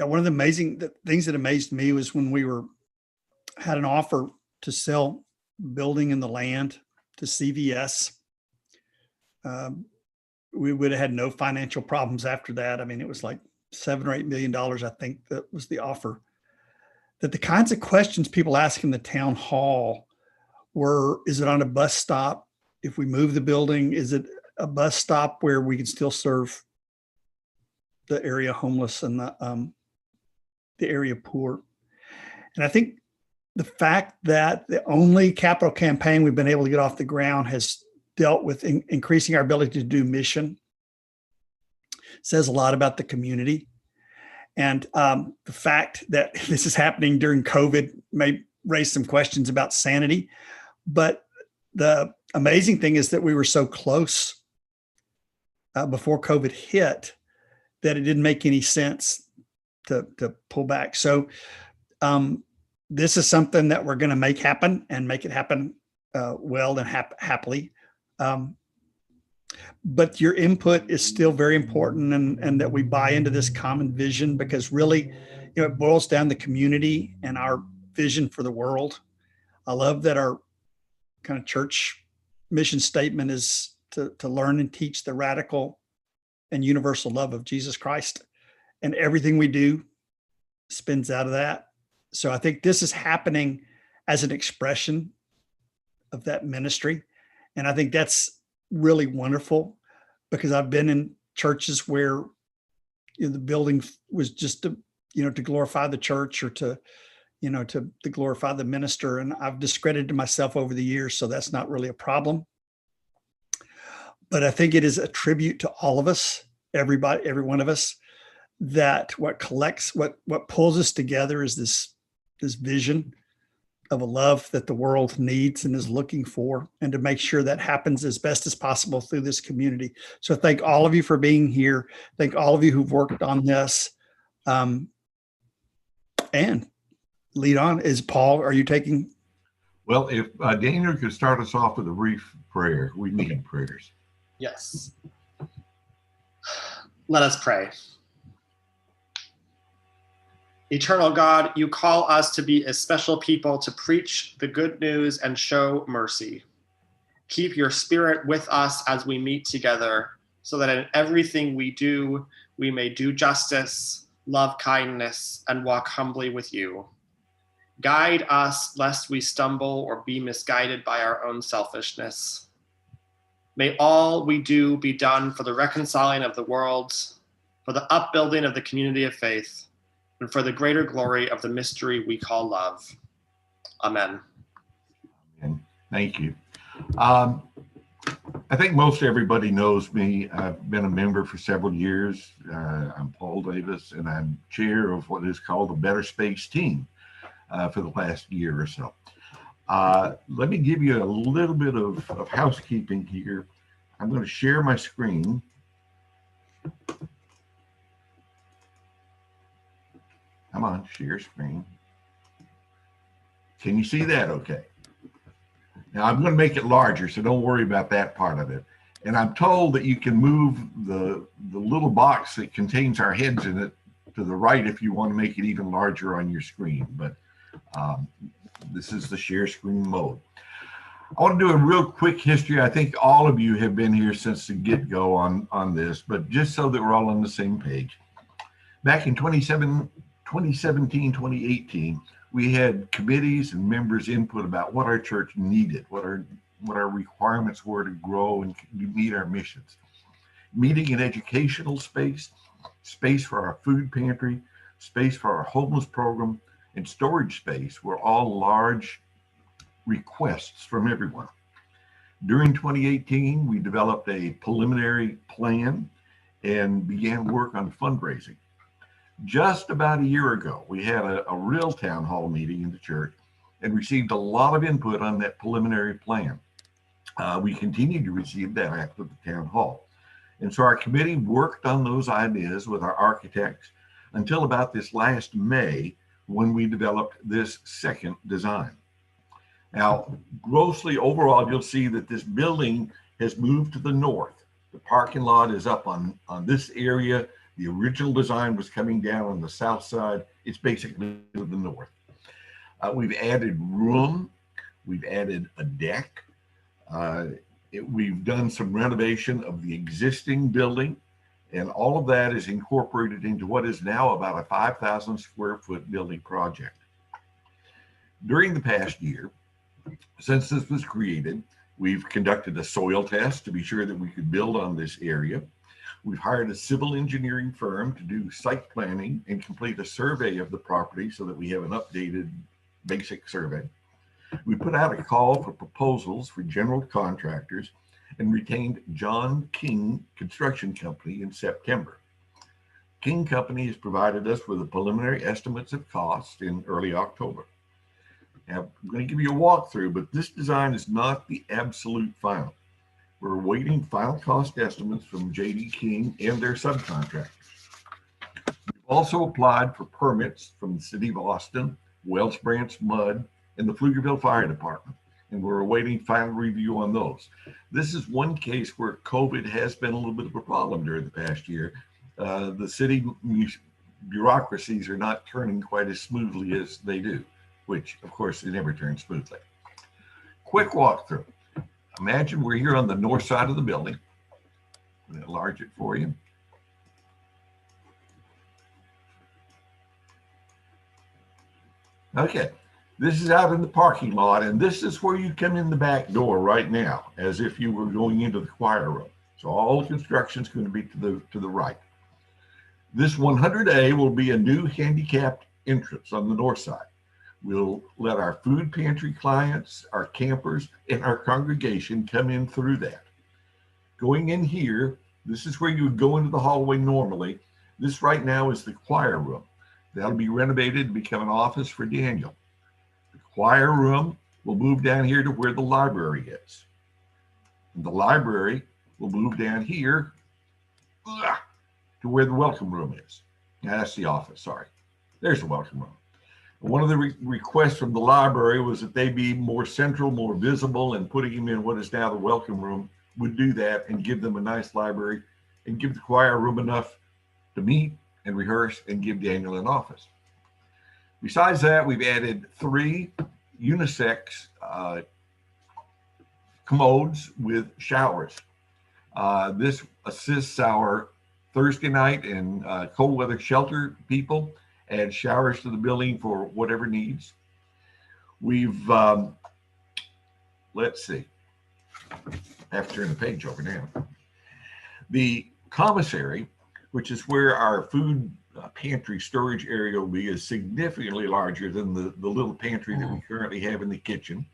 Yeah, one of the things that amazed me was when we had an offer to sell building and the land to CVS. We would have had no financial problems after that. I mean, it was like $7 or $8 million, I think, that was the offer. That the kinds of questions people ask in the town hall were, is it on a bus stop? If we move the building, is it a bus stop where we can still serve the area homeless and the area poor? And I think the fact that the only capital campaign we've been able to get off the ground has dealt with increasing our ability to do mission says a lot about the community. And the fact that this is happening during COVID may raise some questions about sanity. But the amazing thing is that we were so close before COVID hit that it didn't make any sense to pull back. So this is something that we're going to make happen and make it happen well and happily. But your input is still very important, and that we buy into this common vision, because really, it boils down to community and our vision for the world. I love that our kind of church mission statement is to learn and teach the radical and universal love of Jesus Christ, and everything we do spins out of that. So I think this is happening as an expression of that ministry. And I think that's really wonderful, because I've been in churches where the building was just to glorify the church, or to glorify the minister. And I've discredited myself over the years, so that's not really a problem. But I think it is a tribute to all of us, every one of us, that what pulls us together is this vision of a love that the world needs and is looking for, and to make sure that happens as best as possible through this community. So thank all of you for being here. Thank all of you who've worked on this. And lead on. Is Paul, are you taking? Well, if Daniel could start us off with a brief prayer. We need prayers. Yes. Let us pray. Eternal God, you call us to be a special people, to preach the good news and show mercy. Keep your spirit with us as we meet together, so that in everything we do, we may do justice, love kindness, and walk humbly with you. Guide us lest we stumble or be misguided by our own selfishness. May all we do be done for the reconciling of the world, for the upbuilding of the community of faith, and for the greater glory of the mystery we call love. Amen. And thank you. I think most everybody knows me. I've been a member for several years. I'm Paul Davis, and I'm chair of what is called the Better Space team for the last year or so. Let me give you a little bit of housekeeping here. I'm going to share my screen. Come on, share screen. Can you see that okay? Now I'm going to make it larger, so don't worry about that part of it. And I'm told that you can move the little box that contains our heads in it to the right if you want to make it even larger on your screen. But this is the share screen mode. I want to do a real quick history. I think all of you have been here since the get-go on this, but just so that we're all on the same page. Back in 2017, 2018, we had committees and members input about what our church needed, what our requirements were to grow and meet our missions. Meeting and educational space, space for our food pantry, space for our homeless program, and storage space were all large requests from everyone. During 2018, we developed a preliminary plan and began work on fundraising. Just about a year ago, we had a real town hall meeting in the church and received a lot of input on that preliminary plan. We continued to receive that after the town hall. And so our committee worked on those ideas with our architects until about this last May, when we developed this second design. Now, grossly overall, you'll see that this building has moved to the north. The parking lot is up on this area. The original design was coming down on the south side. It's basically to the north. We've added room. We've added a deck. We've done some renovation of the existing building, and all of that is incorporated into what is now about a 5,000 square foot building project. During the past year, since this was created, we've conducted a soil test to be sure that we could build on this area. We've hired a civil engineering firm to do site planning and complete a survey of the property so that we have an updated basic survey. We put out a call for proposals for general contractors and retained John King Construction Company in September. King Company has provided us with the preliminary estimates of cost in early October. Now, I'm going to give you a walkthrough, but this design is not the absolute final. We're awaiting final cost estimates from J.D. King and their subcontractors. We've also applied for permits from the City of Austin, Wells Branch Mud, and the Pflugerville Fire Department, and we're awaiting final review on those. This is one case where COVID has been a little bit of a problem during the past year. The city bureaucracies are not turning quite as smoothly as they do, which of course they never turn smoothly. Quick walkthrough. Imagine we're here on the north side of the building. I'm going to enlarge it for you. Okay, this is out in the parking lot, and this is where you come in the back door right now, as if you were going into the choir room. So all the construction is going to be to the right. This 100A will be a new handicapped entrance on the north side. We'll let our food pantry clients, our campers, and our congregation come in through that. Going in here, this is where you would go into the hallway normally. This right now is the choir room. That'll be renovated to become an office for Daniel. The choir room will move down here to where the library is. And the library will move down here to where the welcome room is. Now that's the office, sorry. There's the welcome room. One of the requests from the library was that they be more central, more visible, and putting them in what is now the welcome room would do that and give them a nice library and give the choir room enough to meet and rehearse and give Daniel an office. Besides that, we've added 3 unisex commodes with showers. This assists our Thursday night and cold weather shelter people, add showers to the building for whatever needs. We've, let's see, I have to turn the page over now. The commissary, which is where our food pantry storage area will be, is significantly larger than the little pantry that we currently have in the kitchen.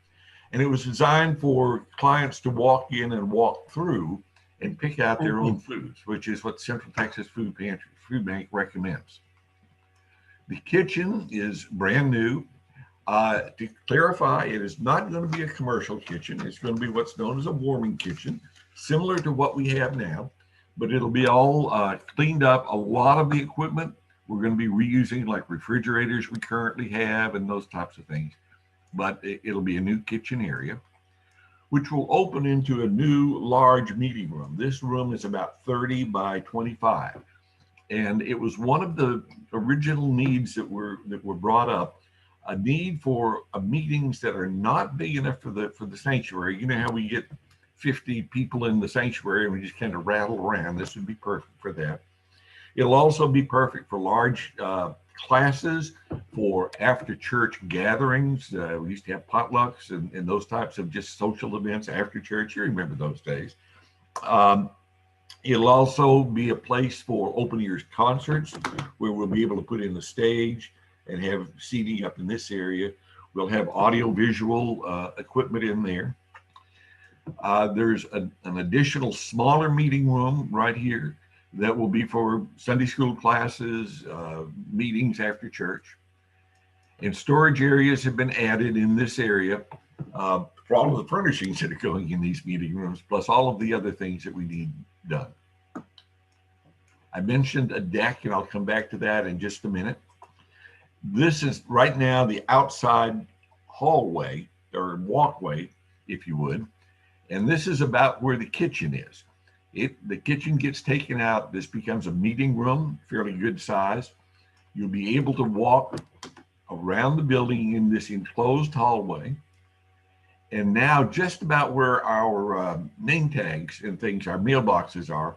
And it was designed for clients to walk in and walk through and pick out their own foods, which is what Central Texas Food Bank recommends. The kitchen is brand new. To clarify, it is not going to be a commercial kitchen. It's going to be what's known as a warming kitchen, similar to what we have now, but it'll be all cleaned up. A lot of the equipment we're going to be reusing, like refrigerators we currently have and those types of things, but it'll be a new kitchen area, which will open into a new large meeting room. This room is about 30 by 25. And it was one of the original needs that were brought up, a need for meetings that are not big enough for the sanctuary. You know how we get 50 people in the sanctuary and we just kind of rattle around. This would be perfect for that. It'll also be perfect for large classes, for after church gatherings. We used to have potlucks and those types of just social events after church. You remember those days. It'll also be a place for open ears concerts where we'll be able to put in the stage and have seating up in this area. We'll have audio visual equipment in there. There's an additional smaller meeting room right here that will be for Sunday school classes, meetings after church. And storage areas have been added in this area for all of the furnishings that are going in these meeting rooms, plus all of the other things that we need done. I mentioned a deck, and I'll come back to that in just a minute. This is right now the outside hallway or walkway, if you would, and this is about where the kitchen is. The kitchen gets taken out. This becomes a meeting room, fairly good size. You'll be able to walk around the building in this enclosed hallway. And now just about where our name tags and things, our mailboxes are,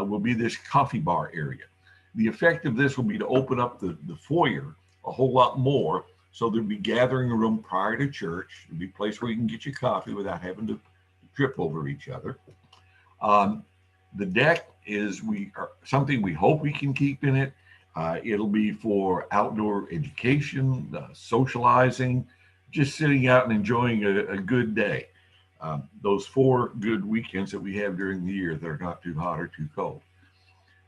will be this coffee bar area. The effect of this will be to open up the foyer a whole lot more. So there'll be gathering room prior to church. There'll be a place where you can get your coffee without having to trip over each other. The deck is something we hope we can keep in it. It'll be for outdoor education, socializing, just sitting out and enjoying a good day. Those 4 good weekends that we have during the year that are not too hot or too cold.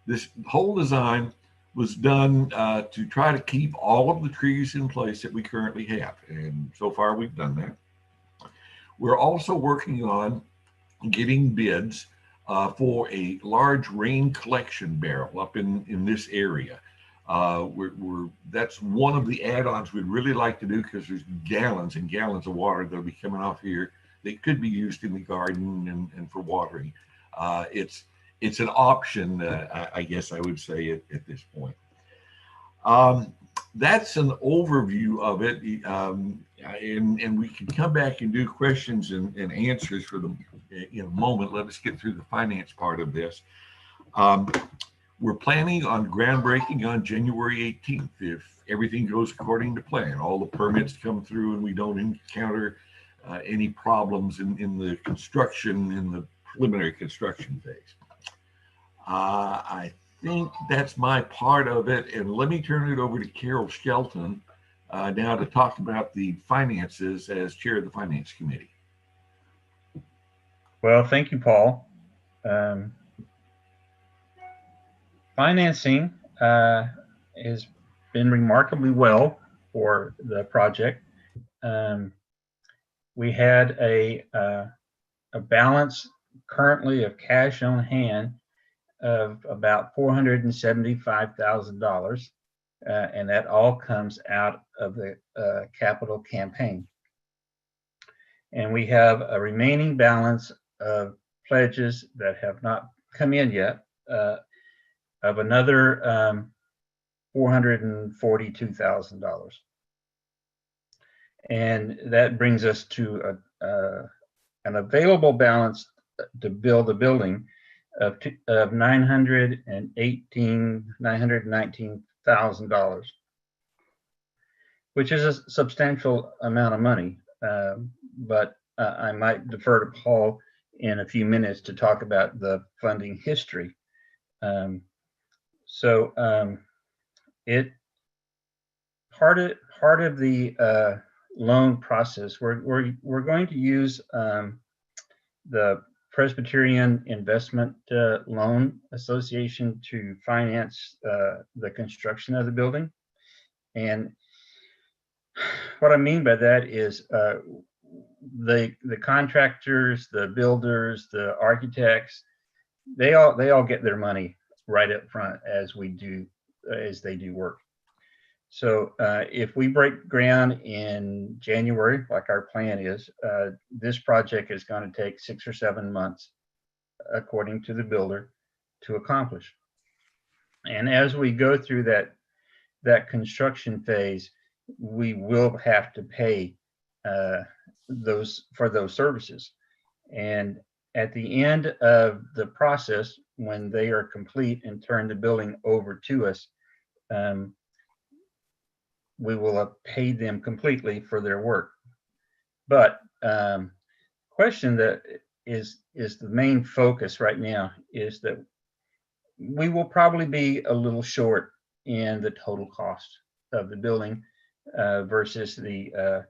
This whole design was done to try to keep all of the trees in place that we currently have. And so far we've done that. We're also working on getting bids for a large rain collection barrel up in this area. That's one of the add-ons we'd really like to do, because there's gallons and gallons of water that'll be coming off here that could be used in the garden and for watering. It's an option, I guess I would say at this point. That's an overview of it, and we can come back and do questions and answers for them in a moment. Let us get through the finance part of this. We're planning on groundbreaking on January 18th if everything goes according to plan. All the permits come through and we don't encounter any problems in the construction, in the preliminary construction phase. I think that's my part of it. And let me turn it over to Carol Skelton now to talk about the finances as chair of the Finance Committee. Well, thank you, Paul. Financing has been remarkably well for the project. We had a balance currently of cash on hand of about $475,000, and that all comes out of the capital campaign. And we have a remaining balance of pledges that have not come in yet of another $442,000. And that brings us to an available balance to build the building of $919,000, which is a substantial amount of money. But I might defer to Paul in a few minutes to talk about the funding history. Part of the loan process, we're going to use the Presbyterian Investment Loan Association to finance the construction of the building. And what I mean by that is the contractors, the builders, the architects, they all get their money right up front as they do work. So if we break ground in January, like our plan is, this project is going to take 6 or 7 months, according to the builder, to accomplish. And as we go through that construction phase, we will have to pay for those services. And at the end of the process, when they are complete and turn the building over to us, we will have paid them completely for their work. But question that is the main focus right now is that we will probably be a little short in the total cost of the building versus the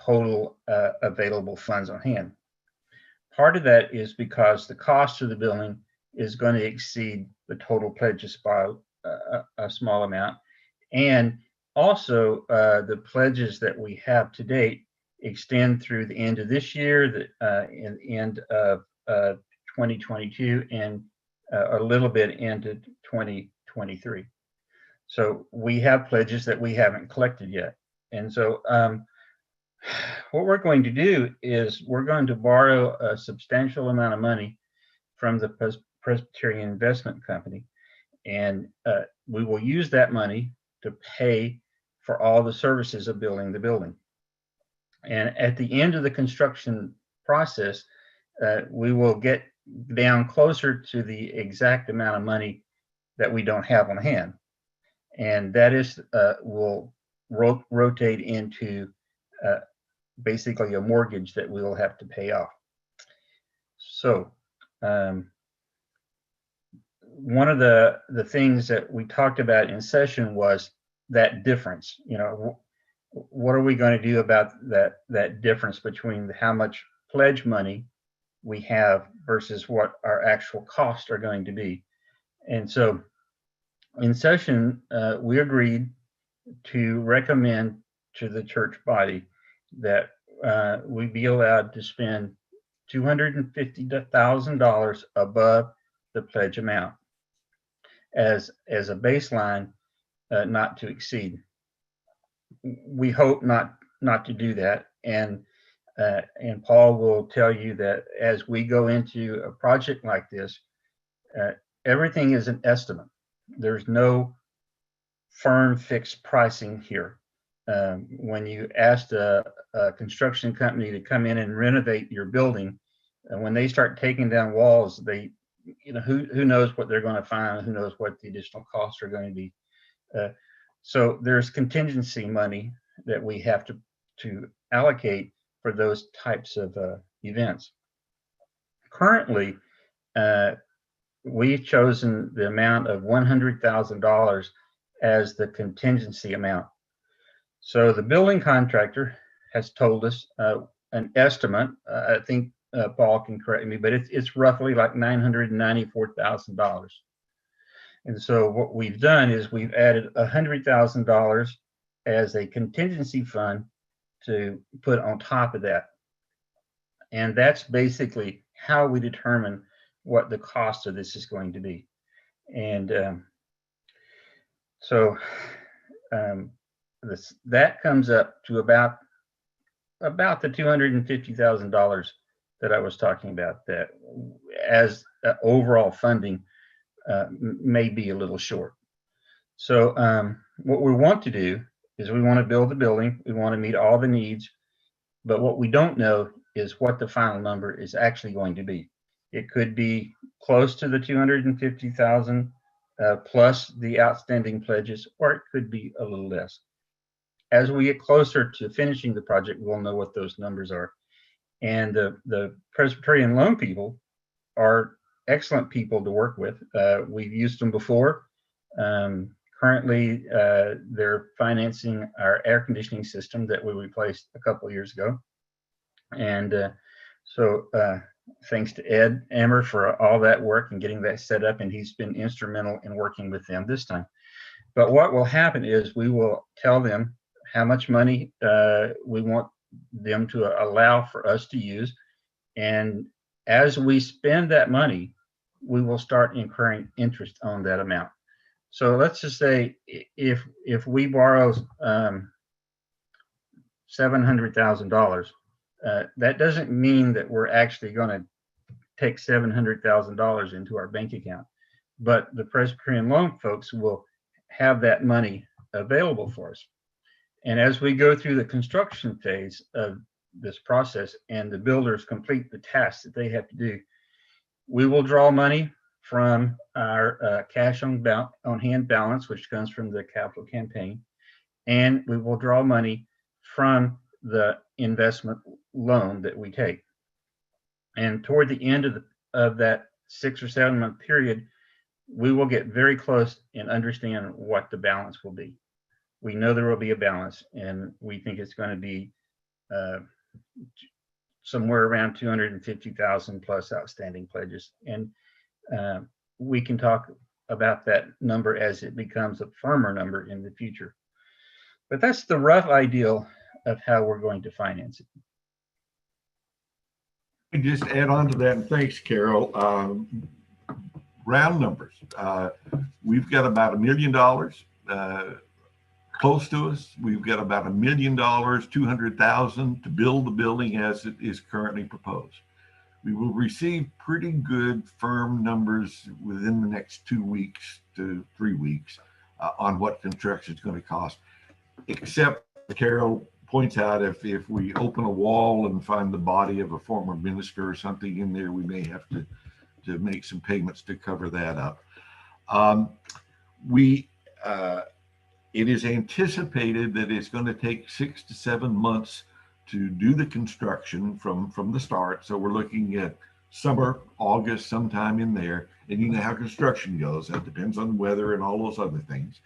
total available funds on hand. Part of that is because the cost of the building is going to exceed the total pledges by a small amount. And also, the pledges that we have to date extend through the end of this year, the end of 2022, and a little bit into 2023. So we have pledges that we haven't collected yet. And so what we're going to do is we're going to borrow a substantial amount of money from the Presbyterian Investment Company. And we will use that money to pay for all the services of building the building. And at the end of the construction process, we will get down closer to the exact amount of money that we don't have on hand. And that is will rotate into basically a mortgage that we will have to pay off. So one of the things that we talked about in session was that difference. You know, what are we going to do about that difference between how much pledge money we have versus what our actual costs are going to be? And so in session, we agreed to recommend to the church body that we be allowed to spend $250,000 above the pledge amount as a baseline, not to exceed. We hope not to do that, and Paul will tell you that as we go into a project like this, everything is an estimate. There's no firm fixed pricing here. When you asked a construction company to come in and renovate your building, and when they start taking down walls, they, you know, who knows what they're going to find, who knows what the additional costs are going to be. So there's contingency money that we have to allocate for those types of events. Currently, we've chosen the amount of $100,000 as the contingency amount. So the building contractor has told us an estimate. I think Paul can correct me, but it's roughly like $994,000. And so what we've done is we've added $100,000 as a contingency fund to put on top of that. And that's basically how we determine what the cost of this is going to be. And that comes up to about the $250,000 that I was talking about, that as overall funding may be a little short. So what we want to do is we want to build the building, we want to meet all the needs, but what we don't know is what the final number is actually going to be. It could be close to the 250,000 plus the outstanding pledges, or it could be a little less. As we get closer to finishing the project, we'll know what those numbers are. And the Presbyterian loan people are excellent people to work with. We've used them before. Currently, they're financing our air conditioning system that we replaced a couple of years ago. And so thanks to Ed Emmer for all that work and getting that set up, and he's been instrumental in working with them this time. But what will happen is we will tell them how much money we want them to allow for us to use. And as we spend that money, we will start incurring interest on that amount. So let's just say if we borrow $700,000, that doesn't mean that we're actually going to take $700,000 into our bank account, but the Presbyterian loan folks will have that money available for us. And as we go through the construction phase of this process and the builders complete the tasks that they have to do, we will draw money from our cash on hand balance, which comes from the capital campaign, and we will draw money from the investment loan that we take. And toward the end of that 6 or 7 month period, we will get very close and understand what the balance will be. We know there will be a balance, and we think it's going to be somewhere around 250,000 plus outstanding pledges. And we can talk about that number as it becomes a firmer number in the future. But that's the rough ideal of how we're going to finance it. And just add on to that, and thanks, Carol. Round numbers. We've got about $1 million close to us. We've got about $1 million, 200,000 to build the building as it is currently proposed. we will receive pretty good firm numbers within the next 2 weeks to 3 weeks on what construction is going to cost, except Carol points out if we open a wall and find the body of a former minister or something in there, we may have to make some payments to cover that up. It is anticipated that it's going to take 6 to 7 months to do the construction from the start. So we're looking at summer, August, sometime in there. And you know how construction goes. That depends on weather and all those other things.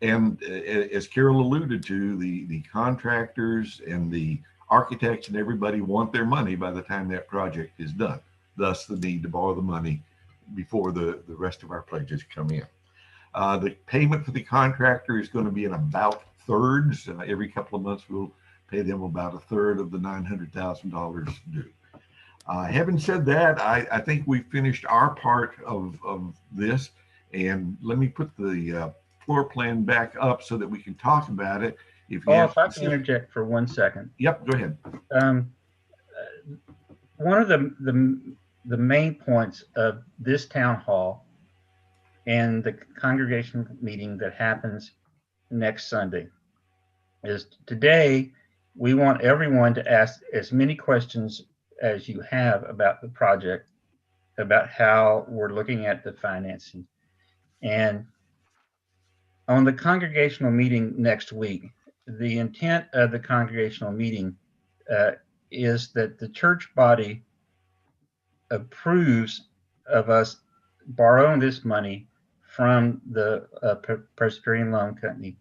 And as Carol alluded to, the contractors and the architects and everybody want their money by the time that project is done. Thus the need to borrow the money before the rest of our pledges come in. The payment for the contractor is going to be in about thirds. Every couple of months, we'll pay them about a third of the $900,000 due. Having said that, I think we finished our part of this. And let me put the floor plan back up so that we can talk about it. If I can interject for 1 second. Yep, go ahead. One of the main points of this town hall and the congregation meeting that happens next Sunday is today we want everyone to ask as many questions as you have about the project, about how we're looking at the financing. And on the congregational meeting next week, the intent of the congregational meeting is that the church body approves of us borrowing this money from the Presbyterian Loan Company,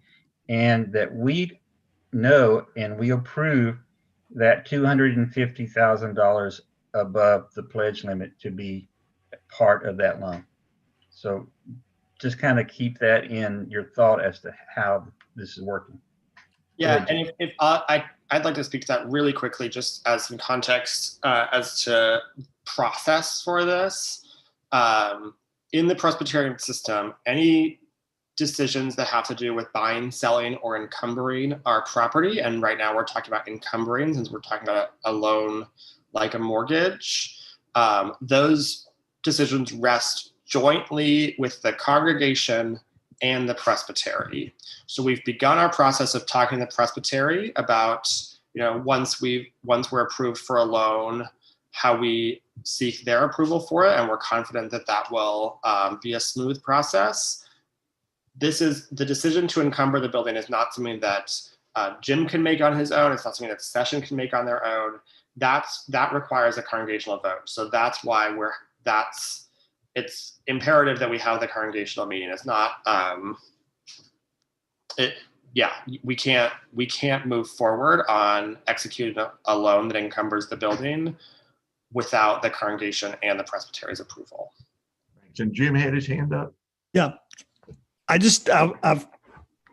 and that we know and we approve that $250,000 above the pledge limit to be part of that loan. So just kind of keep that in your thought as to how this is working. Yeah, and if I'd like to speak to that really quickly, just as some context as to process for this. In the Presbyterian system, any decisions that have to do with buying, selling, or encumbering our property, and right now we're talking about encumbering since we're talking about a loan like a mortgage, those decisions rest jointly with the congregation and the presbytery. So we've begun our process of talking to the presbytery about, once we're approved for a loan, how we seek their approval for it, and we're confident that that will be a smooth process. This is the decision to encumber the building is not something that Jim can make on his own. It's not something that Session can make on their own. That requires a congregational vote. So that's why it's imperative that we have the congregational meeting. It's not we can't move forward on executing a loan that encumbers the building without the congregation and the presbytery's approval. And Jim had his hand up. Yeah, I've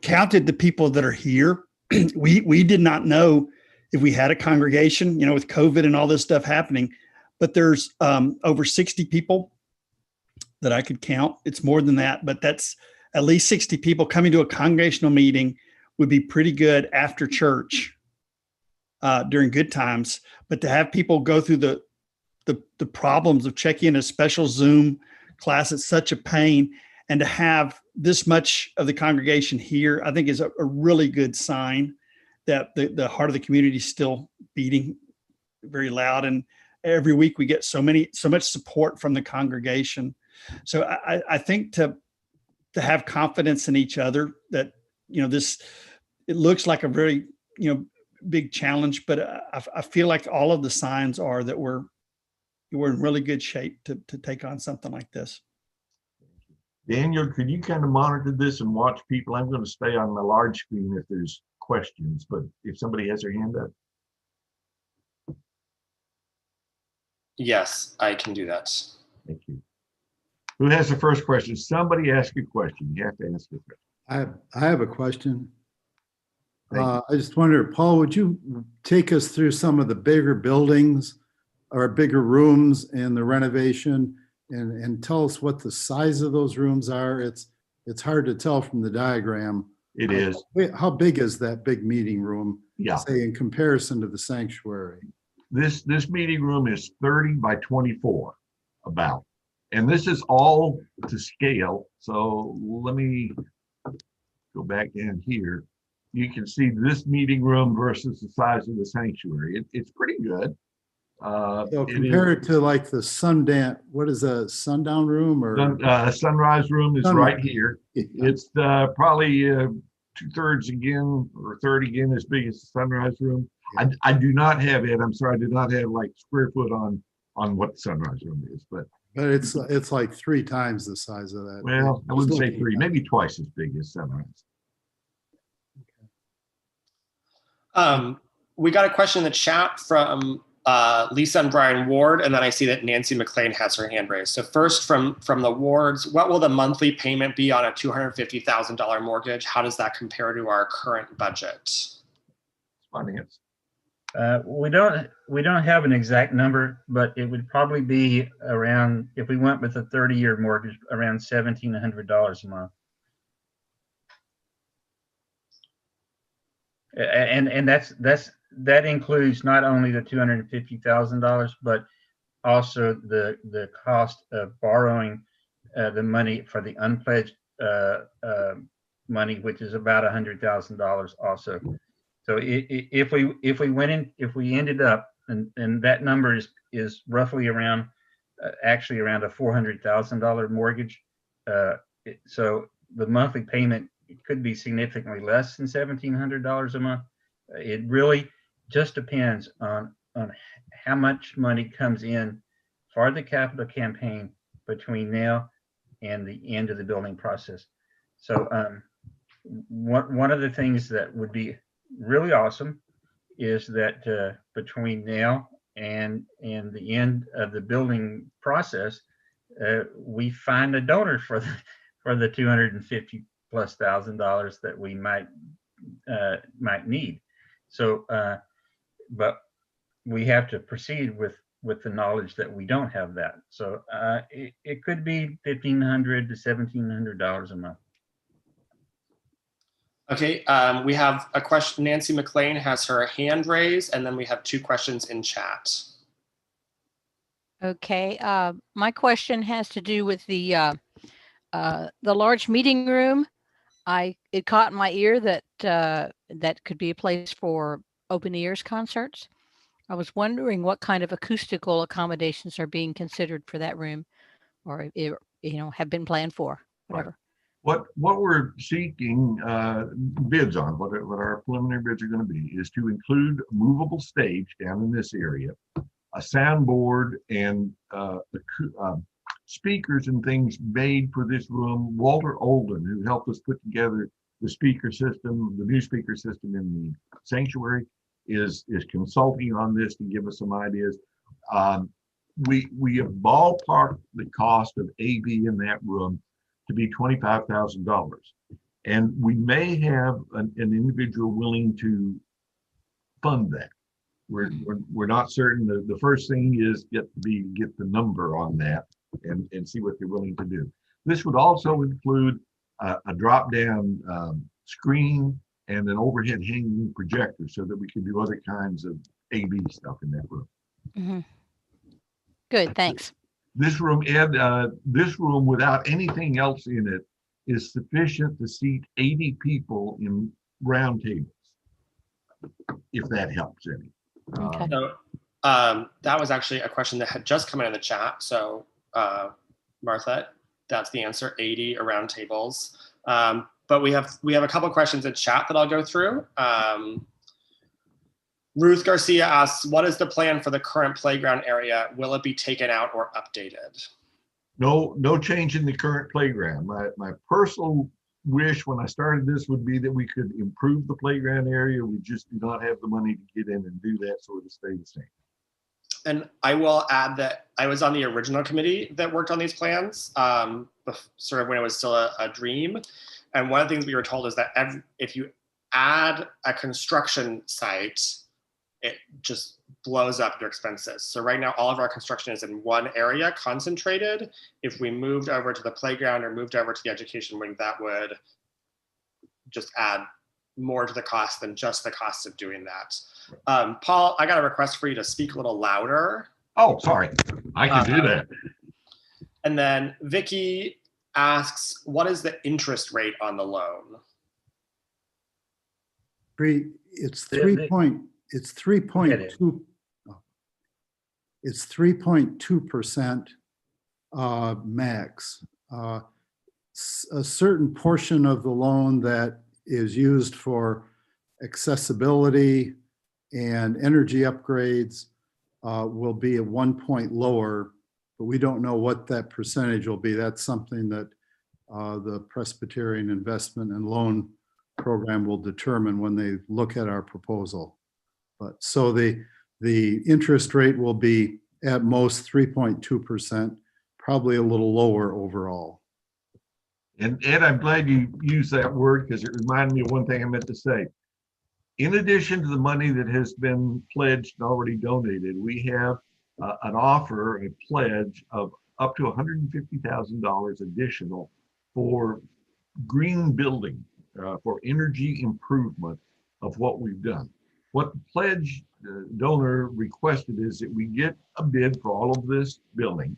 counted the people that are here. We did not know if we had a congregation, with COVID and all this stuff happening, but there's over 60 people that I could count. It's more than that, but that's at least 60 people coming to a congregational meeting would be pretty good after church during good times. But to have people go through the problems of checking a special Zoom class, it's such a pain. And to have this much of the congregation here, I think is a really good sign that the heart of the community is still beating very loud. And every week we get so much support from the congregation. So I think to have confidence in each other that, it looks like a very, big challenge, but I feel like all of the signs are that we're in really good shape to take on something like this. Daniel, could you kind of monitor this and watch people? I'm going to stay on the large screen if there's questions, but if somebody has their hand up. Yes, I can do that. Thank you. Who has the first question? Somebody ask a question. You have to ask a question. I have a question. I just wonder, Paul, would you take us through some of the bigger buildings or bigger rooms in the renovation and tell us what the size of those rooms are? It's hard to tell from the diagram. It is. How big is that big meeting room? Yeah. Say in comparison to the sanctuary. This meeting room is 30 by 24 about. And this is all to scale. So let me go back in here. You can see this meeting room versus the size of the sanctuary. It's pretty good. So compare it to like the Sundance, what is a sundown room or? Sunrise room is Sunrise. right here. Yeah. It's probably 2/3 again or 1/3 again as big as the sunrise room. I do not have it. I'm sorry, I did not have like square foot on what the sunrise room is, but it's like 3 times the size of that. well, I wouldn't say Just 3, looking maybe twice as big as sunrise. We got a question in the chat from Lisa and Brian Ward, and then I see that Nancy McLean has her hand raised. So first from the Wards, what will the monthly payment be on a $250,000 mortgage? How does that compare to our current budget? Finance. We don't have an exact number, but it would probably be around, if we went with a 30-year mortgage, around $1,700 a month. And that includes not only the $250,000, but also the cost of borrowing the money for the unpledged money, which is about $100,000 also. So if we ended up, and that number is roughly around, actually around a $400,000 mortgage. So the monthly payment could be significantly less than $1,700 a month. It really just depends on how much money comes in for the capital campaign between now and the end of the building process. So one of the things that would be really awesome is that between now and the end of the building process, we find a donor for the $250,000+ that we might need. So, but we have to proceed with the knowledge that we don't have that. So it could be $1,500 to $1,700 a month. Okay, we have a question. Nancy McLean has her hand raised, and then we have 2 questions in chat. Okay, my question has to do with the large meeting room. It caught my ear that that could be a place for open ears concerts. I was wondering what kind of acoustical accommodations are being considered for that room, or have been planned for, whatever. Right. What we're seeking bids on, what our preliminary bids are going to be, is to include a movable stage down in this area, a soundboard, and speakers and things made for this room. Walter Olden, who helped us put together the speaker system, the new speaker system in the sanctuary, is consulting on this to give us some ideas. We have ballparked the cost of AV in that room to be $25,000, and we may have an individual willing to fund that. We're not certain. The first thing is get the number on that and see what they're willing to do. This would also include a drop-down screen and an overhead hanging projector so that we can do other kinds of AV stuff in that room. Mm-hmm. Good, thanks. This room, Ed, this room without anything else in it is sufficient to seat 80 people in round tables, if that helps any. Okay. So that was actually a question that had just come in the chat. So Martha, that's the answer, 80 around tables. But we have a couple of questions in chat that I'll go through. Ruth Garcia asks, what is the plan for the current playground area? Will it be taken out or updated? No change in the current playground. My personal wish when I started this would be that we could improve the playground area. We just do not have the money to get in and do that, so it'll stay the same. And I will add that I was on the original committee that worked on these plans, sort of when it was still a dream. And one of the things we were told is that if you add a construction site, it just blows up your expenses. So right now, all of our construction is in one area, concentrated. If we moved over to the playground or moved over to the education wing, that would just add more to the cost than just the cost of doing that. Paul, I got a request for you to speak a little louder. Oh, sorry. I can do that. And then Vicky asks, what is the interest rate on the loan? It's 3.2% max. A certain portion of the loan that is used for accessibility and energy upgrades will be at 1 point lower, but we don't know what that percentage will be. That's something that the Presbyterian Investment and Loan Program will determine when they look at our proposal. But so the interest rate will be at most 3.2%, probably a little lower overall. And Ed, I'm glad you used that word because it reminded me of one thing I meant to say. In addition to the money that has been pledged and already donated, we have an offer, a pledge of up to $150,000 additional for green building, for energy improvement of what we've done. What the pledge donor requested is that we get a bid for all of this building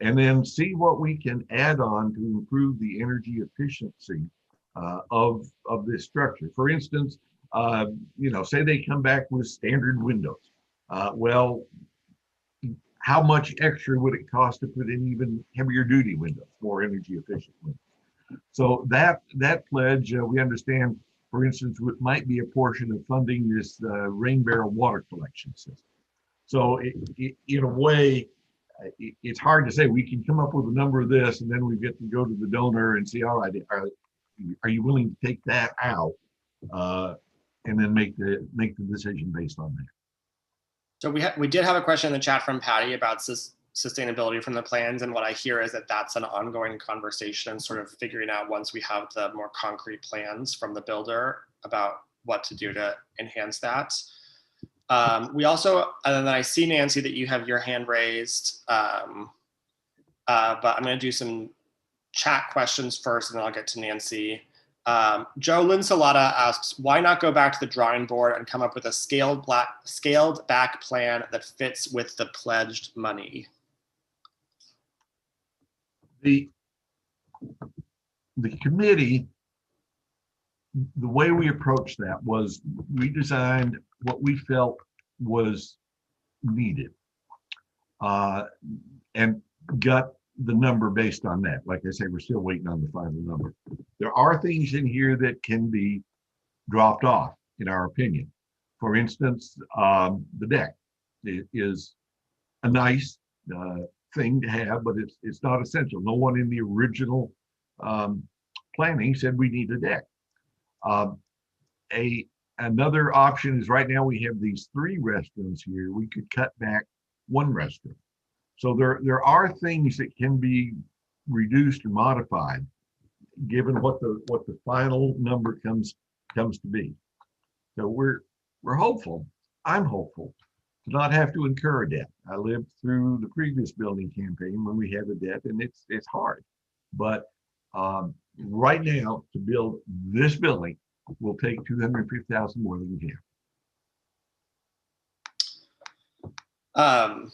and then see what we can add on to improve the energy efficiency of this structure. For instance, say they come back with standard windows. Well, how much extra would it cost to put in even heavier duty windows, more energy efficient windows? So that pledge, we understand, for instance, might be a portion of funding this rain barrel water collection system. So in a way, it's hard to say. We can come up with a number of this, and then we get to go to the donor and see, all right, are you willing to take that out, and then make the decision based on that. So we did have a question in the chat from Patty about sustainability from the plans, and what I hear is that that's an ongoing conversation, sort of figuring out once we have the more concrete plans from the builder about what to do to enhance that. We also, and then I see, Nancy, that you have your hand raised, but I'm going to do some chat questions first, and then I'll get to Nancy. Joe Linsalata asks, why not go back to the drawing board and come up with a scaled back plan that fits with the pledged money? The committee, the way we approached that was we designed what we felt was needed and got the number based on that. Like I say, we're still waiting on the final number. There are things in here that can be dropped off, in our opinion. For instance, the deck is a nice thing to have, but it's not essential. No one in the original planning said we need a deck. Another option is right now we have these 3 restrooms here. We could cut back 1 restroom. So there are things that can be reduced or modified, given what the final number comes to be. So we're hopeful. I'm hopeful to not have to incur a debt. I lived through the previous building campaign when we had a debt, and it's hard. But right now, to build this building will take $250,000 more than we have.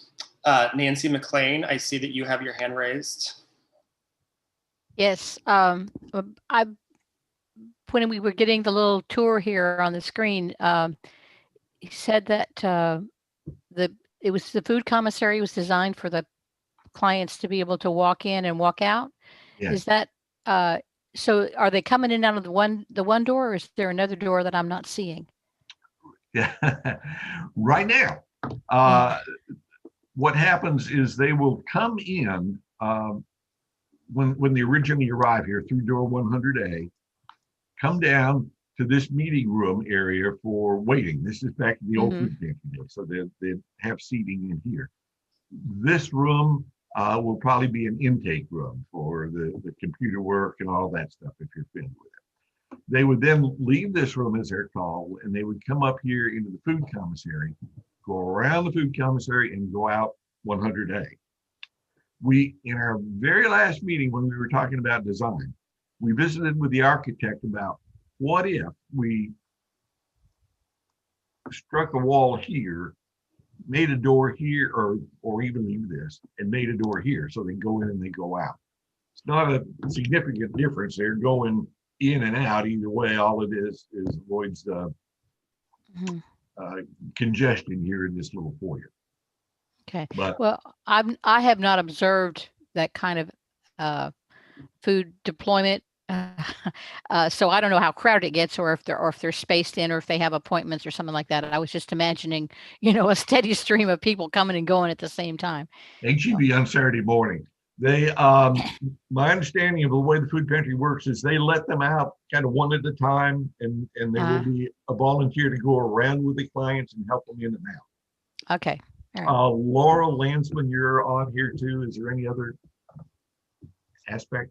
Nancy McLean, I see that you have your hand raised. Yes, when we were getting the little tour here on the screen, he said that the food commissary was designed for the clients to be able to walk in and walk out. Yes. Is that so? Are they coming in out of the one door, or is there another door that I'm not seeing? Yeah, right now. What happens is they will come in when they originally arrive here through door 100A, come down to this meeting room area for waiting. This is back in the old food pantry days, so they have seating in here. This room will probably be an intake room for the computer work and all that stuff if you're familiar with it. They would then leave this room, as they're called, and they would come up here into the food commissary, go around the food commissary, and go out 100A. In our very last meeting when we were talking about design, we visited with the architect about what if we struck a wall here, made a door here, or even leave this and made a door here so they go in and they go out? It's not a significant difference. They're going in and out either way. All it is avoids the congestion here in this little foyer. Okay. But Well, I have not observed that kind of food deployment. So I don't know how crowded it gets, or if they're spaced in, or if they have appointments or something like that. I was just imagining, a steady stream of people coming and going at the same time. HEB on Saturday morning. They, my understanding of the way the food pantry works is they let them out kind of one at a time, and there will be a volunteer to go around with the clients and help them in and out. Okay. All right. Laura Landsman, you're on here too. Is there any other aspect?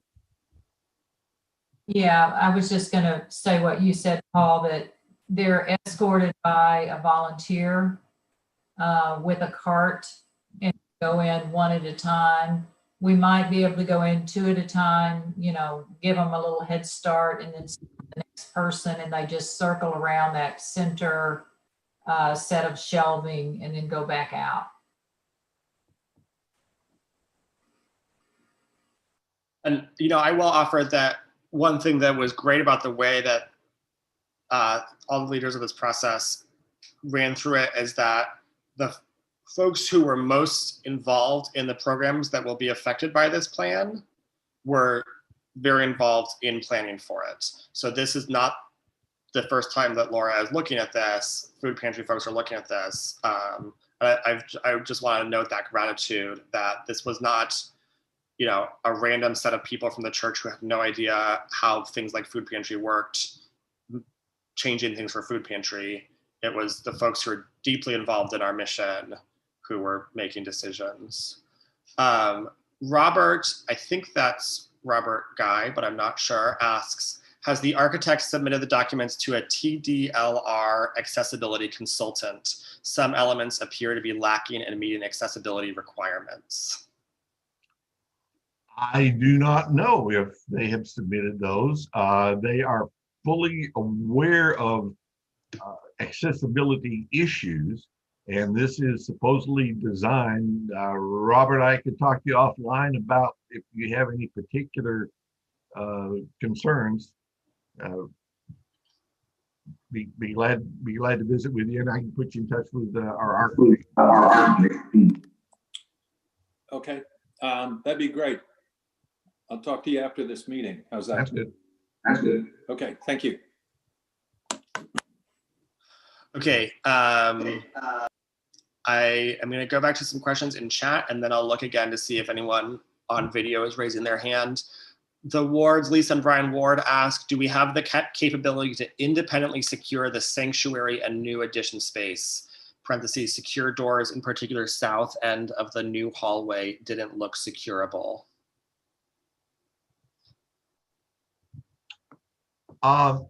Yeah, I was just going to say what you said, Paul, that they're escorted by a volunteer with a cart and go in one at a time. We might be able to go in two at a time, give them a little head start, and then the next person, and they just circle around that center set of shelving and then go back out. And, I will offer that one thing that was great about the way that all the leaders of this process ran through it is that the folks who were most involved in the programs that will be affected by this plan were very involved in planning for it. So this is not the first time that Laura is looking at this. Food pantry folks are looking at this. I just want to note that gratitude that this was not, a random set of people from the church who have no idea how things like food pantry worked, changing things for food pantry. It was the folks who are deeply involved in our mission who were making decisions. Robert, I think that's Robert Guy, but I'm not sure, asks, has the architect submitted the documents to a TDLR accessibility consultant? Some elements appear to be lacking in meeting accessibility requirements. I do not know if they have submitted those. They are fully aware of accessibility issues, and this is supposedly designed. Robert, I could talk to you offline about if you have any particular concerns. Be glad to visit with you, and I can put you in touch with our architect. Okay, that'd be great. I'll talk to you after this meeting. How's that? That's good. That's good. Okay, thank you. Okay, I am going to go back to some questions in chat, and then I'll look again to see if anyone on video is raising their hand. The Wards, Lisa and Brian Ward ask, do we have the capability to independently secure the sanctuary and new addition space? Parentheses, secure doors, in particular south end of the new hallway didn't look securable. Let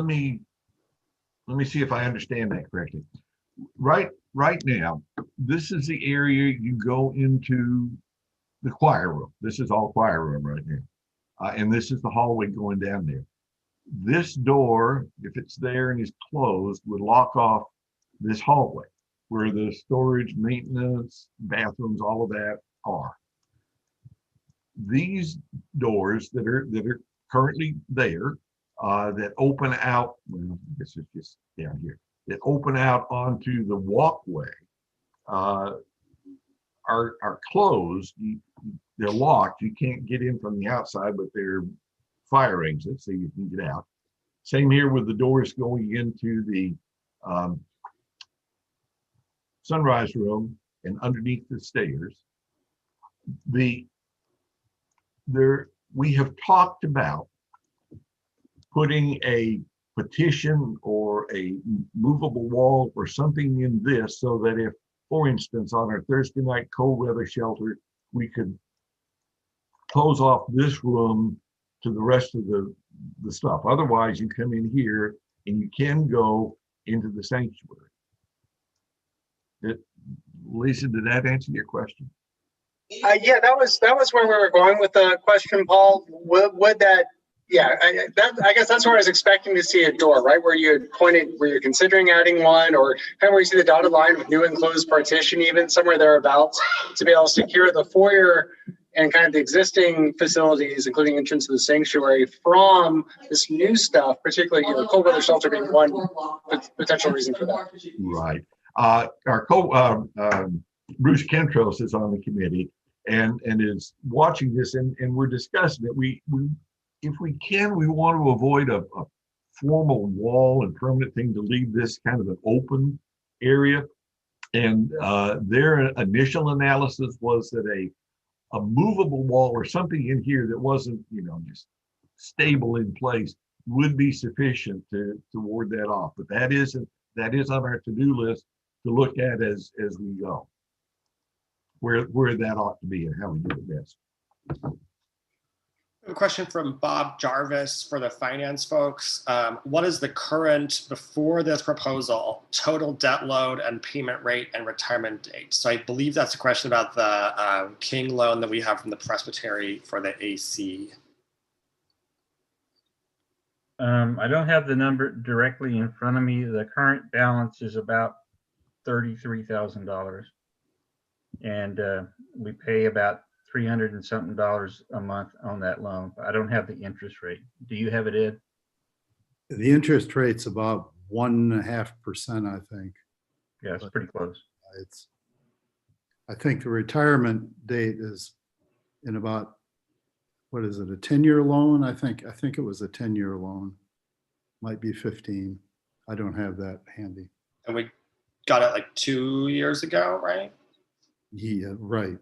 me see if I understand that correctly. Right now, this is the area you go into the choir room. This is all choir room right now. And this is the hallway going down there. This door, if it's there and is closed, would lock off this hallway where the storage, maintenance, bathrooms, all of that are. These doors that are currently there, that open out, well, I guess it's just down here, that open out onto the walkway, are closed. They're locked. You can't get in from the outside, but they're fire exits, so you can get out. Same here with the doors going into the sunrise room and underneath the stairs. We have talked about putting a petition or a movable wall or something in this so that if, for instance, on our Thursday night cold weather shelter, we could close off this room to the rest of the stuff. Otherwise, you come in here and you can go into the sanctuary. Lisa, did that answer your question? Yeah, that was where we were going with the question, Paul. Would that Yeah, I guess that's where I was expecting to see a door, right? Where you had pointed, where you're considering adding one, or kind of where you see the dotted line with new enclosed partition, even somewhere thereabouts, to be able to secure the foyer and kind of the existing facilities, including entrance to the sanctuary, from this new stuff, particularly, cold weather shelter being one potential reason for that. Right. Bruce Kentros is on the committee and is watching this, and we're discussing it. We if we can, we want to avoid a formal wall and permanent thing to leave this kind of an open area. And their initial analysis was that a movable wall or something in here that wasn't, just stable in place would be sufficient to ward that off. But that is on our to-do list to look at as we go, where that ought to be and how we do it best. A question from Bob Jarvis for the finance folks. What is the current, before this proposal, total debt load and payment rate and retirement date? So I believe that's a question about the King loan that we have from the Presbytery for the AC. I don't have the number directly in front of me. The current balance is about $33,000. And we pay about $300 and something a month on that loan. I don't have the interest rate. Do you have it, Ed? The interest rate's about 1.5%, I think. Yeah, it's pretty close. I think the retirement date is in about, what is it, a 10-year loan? I think it was a 10-year loan. Might be 15. I don't have that handy. And we got it like 2 years ago, right? Yeah, right.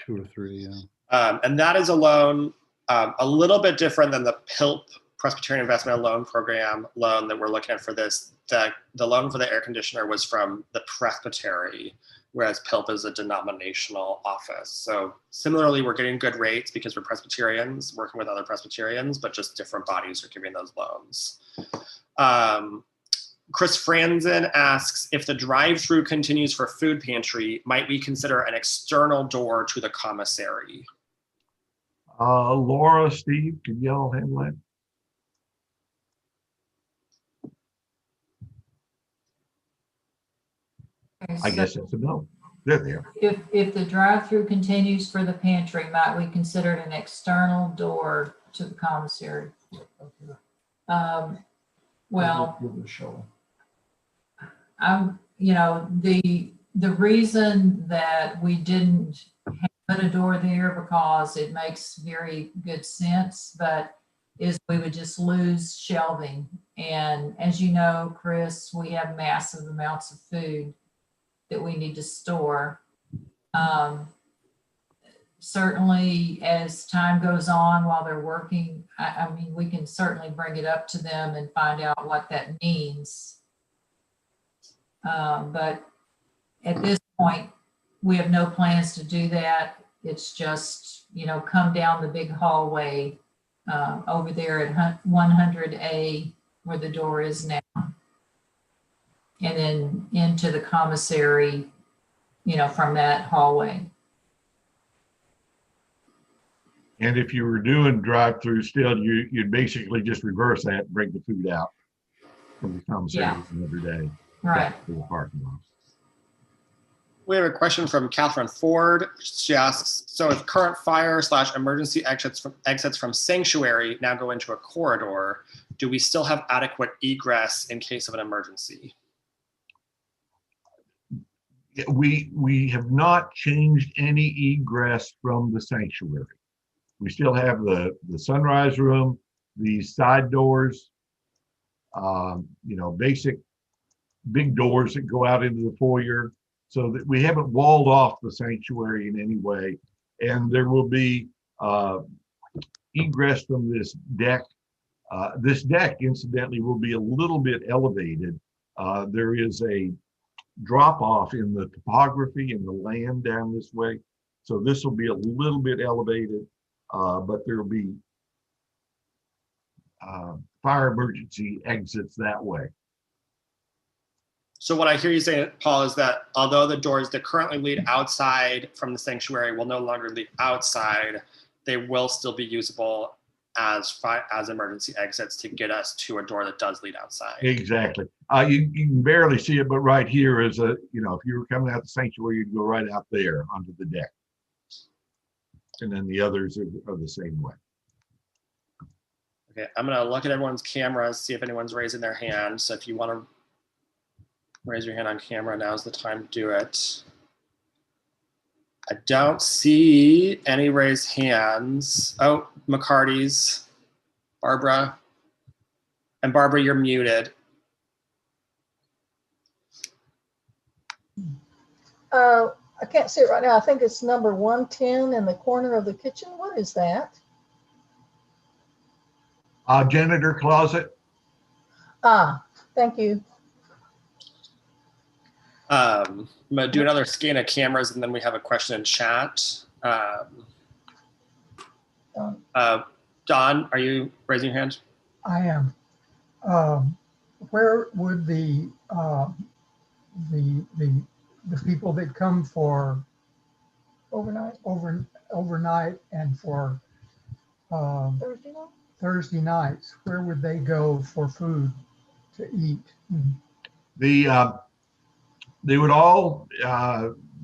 2 or 3, yeah. And that is a loan a little bit different than the PILP, Presbyterian Investment and Loan Program loan that we're looking at for this. The loan for the air conditioner was from the Presbytery, whereas PILP is a denominational office. So similarly, we're getting good rates because we're Presbyterians working with other Presbyterians, but just different bodies are giving those loans. Chris Franzen asks, if the drive-through continues for food pantry, might we consider an external door to the commissary? Laura, Steve, can y'all handle that? Okay, I guess it's a no. There. If the drive-through continues for the pantry, might we consider it an external door to the commissary? Well, the reason that we didn't put a door there, because it makes very good sense, but is we would just lose shelving. And as you know, Chris, we have massive amounts of food that we need to store. Certainly as time goes on while they're working, I mean, we can certainly bring it up to them and find out what that means. But at this point, we have no plans to do that. It's just, come down the big hallway over there at 100A where the door is now. And then into the commissary, from that hallway. And if you were doing drive-through still, you'd basically just reverse that and bring the food out from the commissary every day. Right. To the parking lot. We have a question from Catherine Ford. She asks, so if current fire/emergency exits from sanctuary now go into a corridor, do we still have adequate egress in case of an emergency? We have not changed any egress from the sanctuary. We still have the sunrise room, the side doors, basic big doors that go out into the foyer, so that we haven't walled off the sanctuary in any way. And there will be egress from this deck. This deck, incidentally, will be a little bit elevated. There is a drop off in the topography and the land down this way. So this will be a little bit elevated, but there will be fire emergency exits that way. So what I hear you saying, Paul, is that although the doors that currently lead outside from the sanctuary will no longer lead outside, they will still be usable as emergency exits to get us to a door that does lead outside. Exactly. You can barely see it, but right here is if you were coming out the sanctuary, you'd go right out there onto the deck. And then the others are the same way. Okay, I'm gonna look at everyone's cameras, see if anyone's raising their hand. So if you want to raise your hand on camera, now's the time to do it. I don't see any raised hands. Oh, McCarty's, Barbara. And Barbara, you're muted. I can't see it right now. I think it's number 110 in the corner of the kitchen. What is that? Janitor closet. Thank you. I'm gonna do another scan of cameras, and then we have a question in chat. Don, are you raising your hand? I am. Where would the people that come for overnight and for Thursday nights, where would they go for food to eat? They would all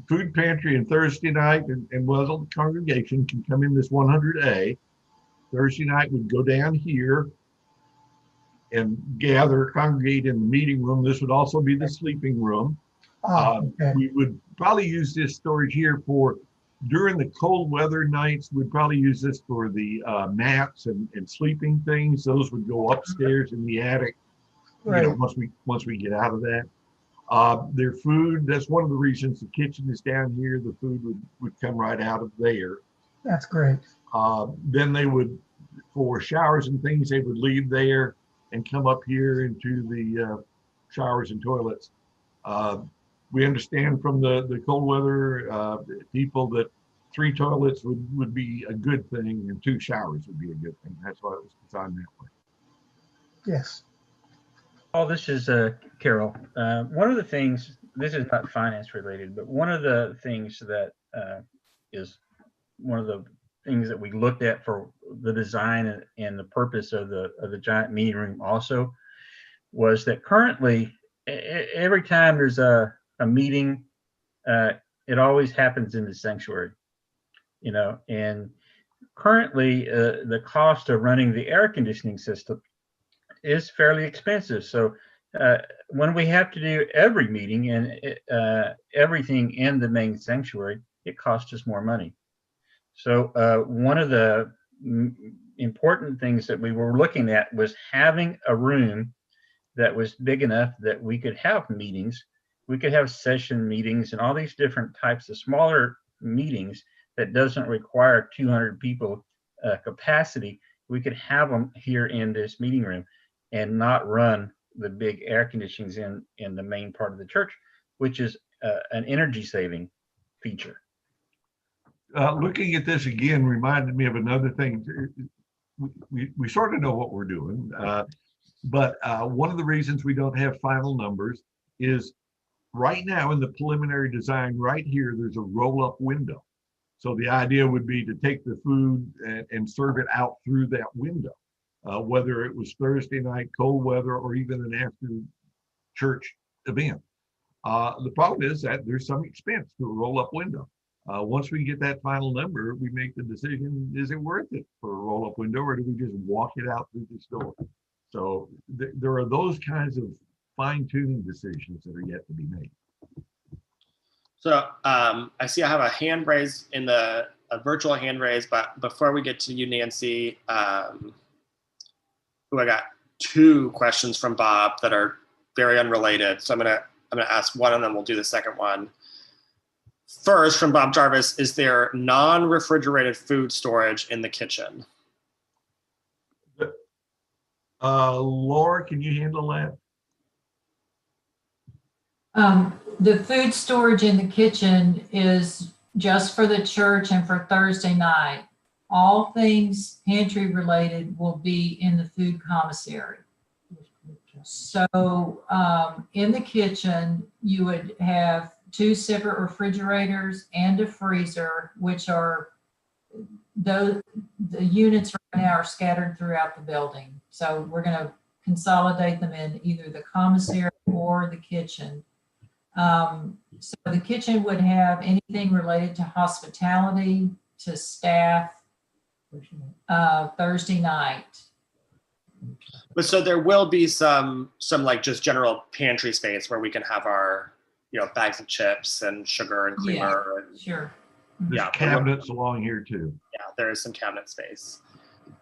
food pantry and Thursday night and Wesel congregation can come in this 100A. Thursday night would go down here and congregate in the meeting room. This would also be the sleeping room. Okay. We would probably use this storage here for during the cold weather nights. We'd probably use this for the mats and sleeping things. Those would go upstairs in the attic. Right. Once we get out of that. Their food, that's one of the reasons the kitchen is down here. The food would come right out of there. That's great. Then they would, for showers and things, they would leave there and come up here into the showers and toilets. We understand from the cold weather people that 3 toilets would be a good thing and 2 showers would be a good thing. That's why it was designed that way. Yes. Oh, this is Carol. One of the things, this is not finance related, but one of the things that is one of the things that we looked at for the design and the purpose of the giant meeting room also was that currently every time there's a meeting, it always happens in the sanctuary, and currently the cost of running the air conditioning system is fairly expensive. So when we have to do every meeting and everything in the main sanctuary, it costs us more money. So one of the important things that we were looking at was having a room that was big enough that we could have meetings. We could have session meetings and all these different types of smaller meetings that doesn't require 200 people capacity. We could have them here in this meeting room and not run the big air conditionings in the main part of the church, which is an energy saving feature. Looking at this again reminded me of another thing. We sort of know what we're doing, but one of the reasons we don't have final numbers is right now in the preliminary design right here, there's a roll-up window. So the idea would be to take the food and serve it out through that window, whether it was Thursday night, cold weather, or even an after church event. The problem is that there's some expense to a roll-up window. Once we get that final number, we make the decision, is it worth it for a roll-up window, or do we just walk it out through this door? So there are those kinds of fine-tuning decisions that are yet to be made. So I see I have a hand raised a virtual hand raised, but before we get to you, Nancy, I got 2 questions from Bob that are very unrelated. So I'm gonna ask one and then we'll do the second one. First, from Bob Jarvis, is there non-refrigerated food storage in the kitchen? Laura, can you handle that? The food storage in the kitchen is just for the church and for Thursday night. All things pantry related will be in the food commissary. So in the kitchen, you would have 2 separate refrigerators and a freezer, which are the units right now are scattered throughout the building. So we're going to consolidate them in either the commissary or the kitchen. So the kitchen would have anything related to hospitality, to staff, Thursday night. But so there will be some like just general pantry space where we can have our, bags of chips and sugar and creamer. Yeah, sure. There's cabinets along here too. Yeah, there is some cabinet space.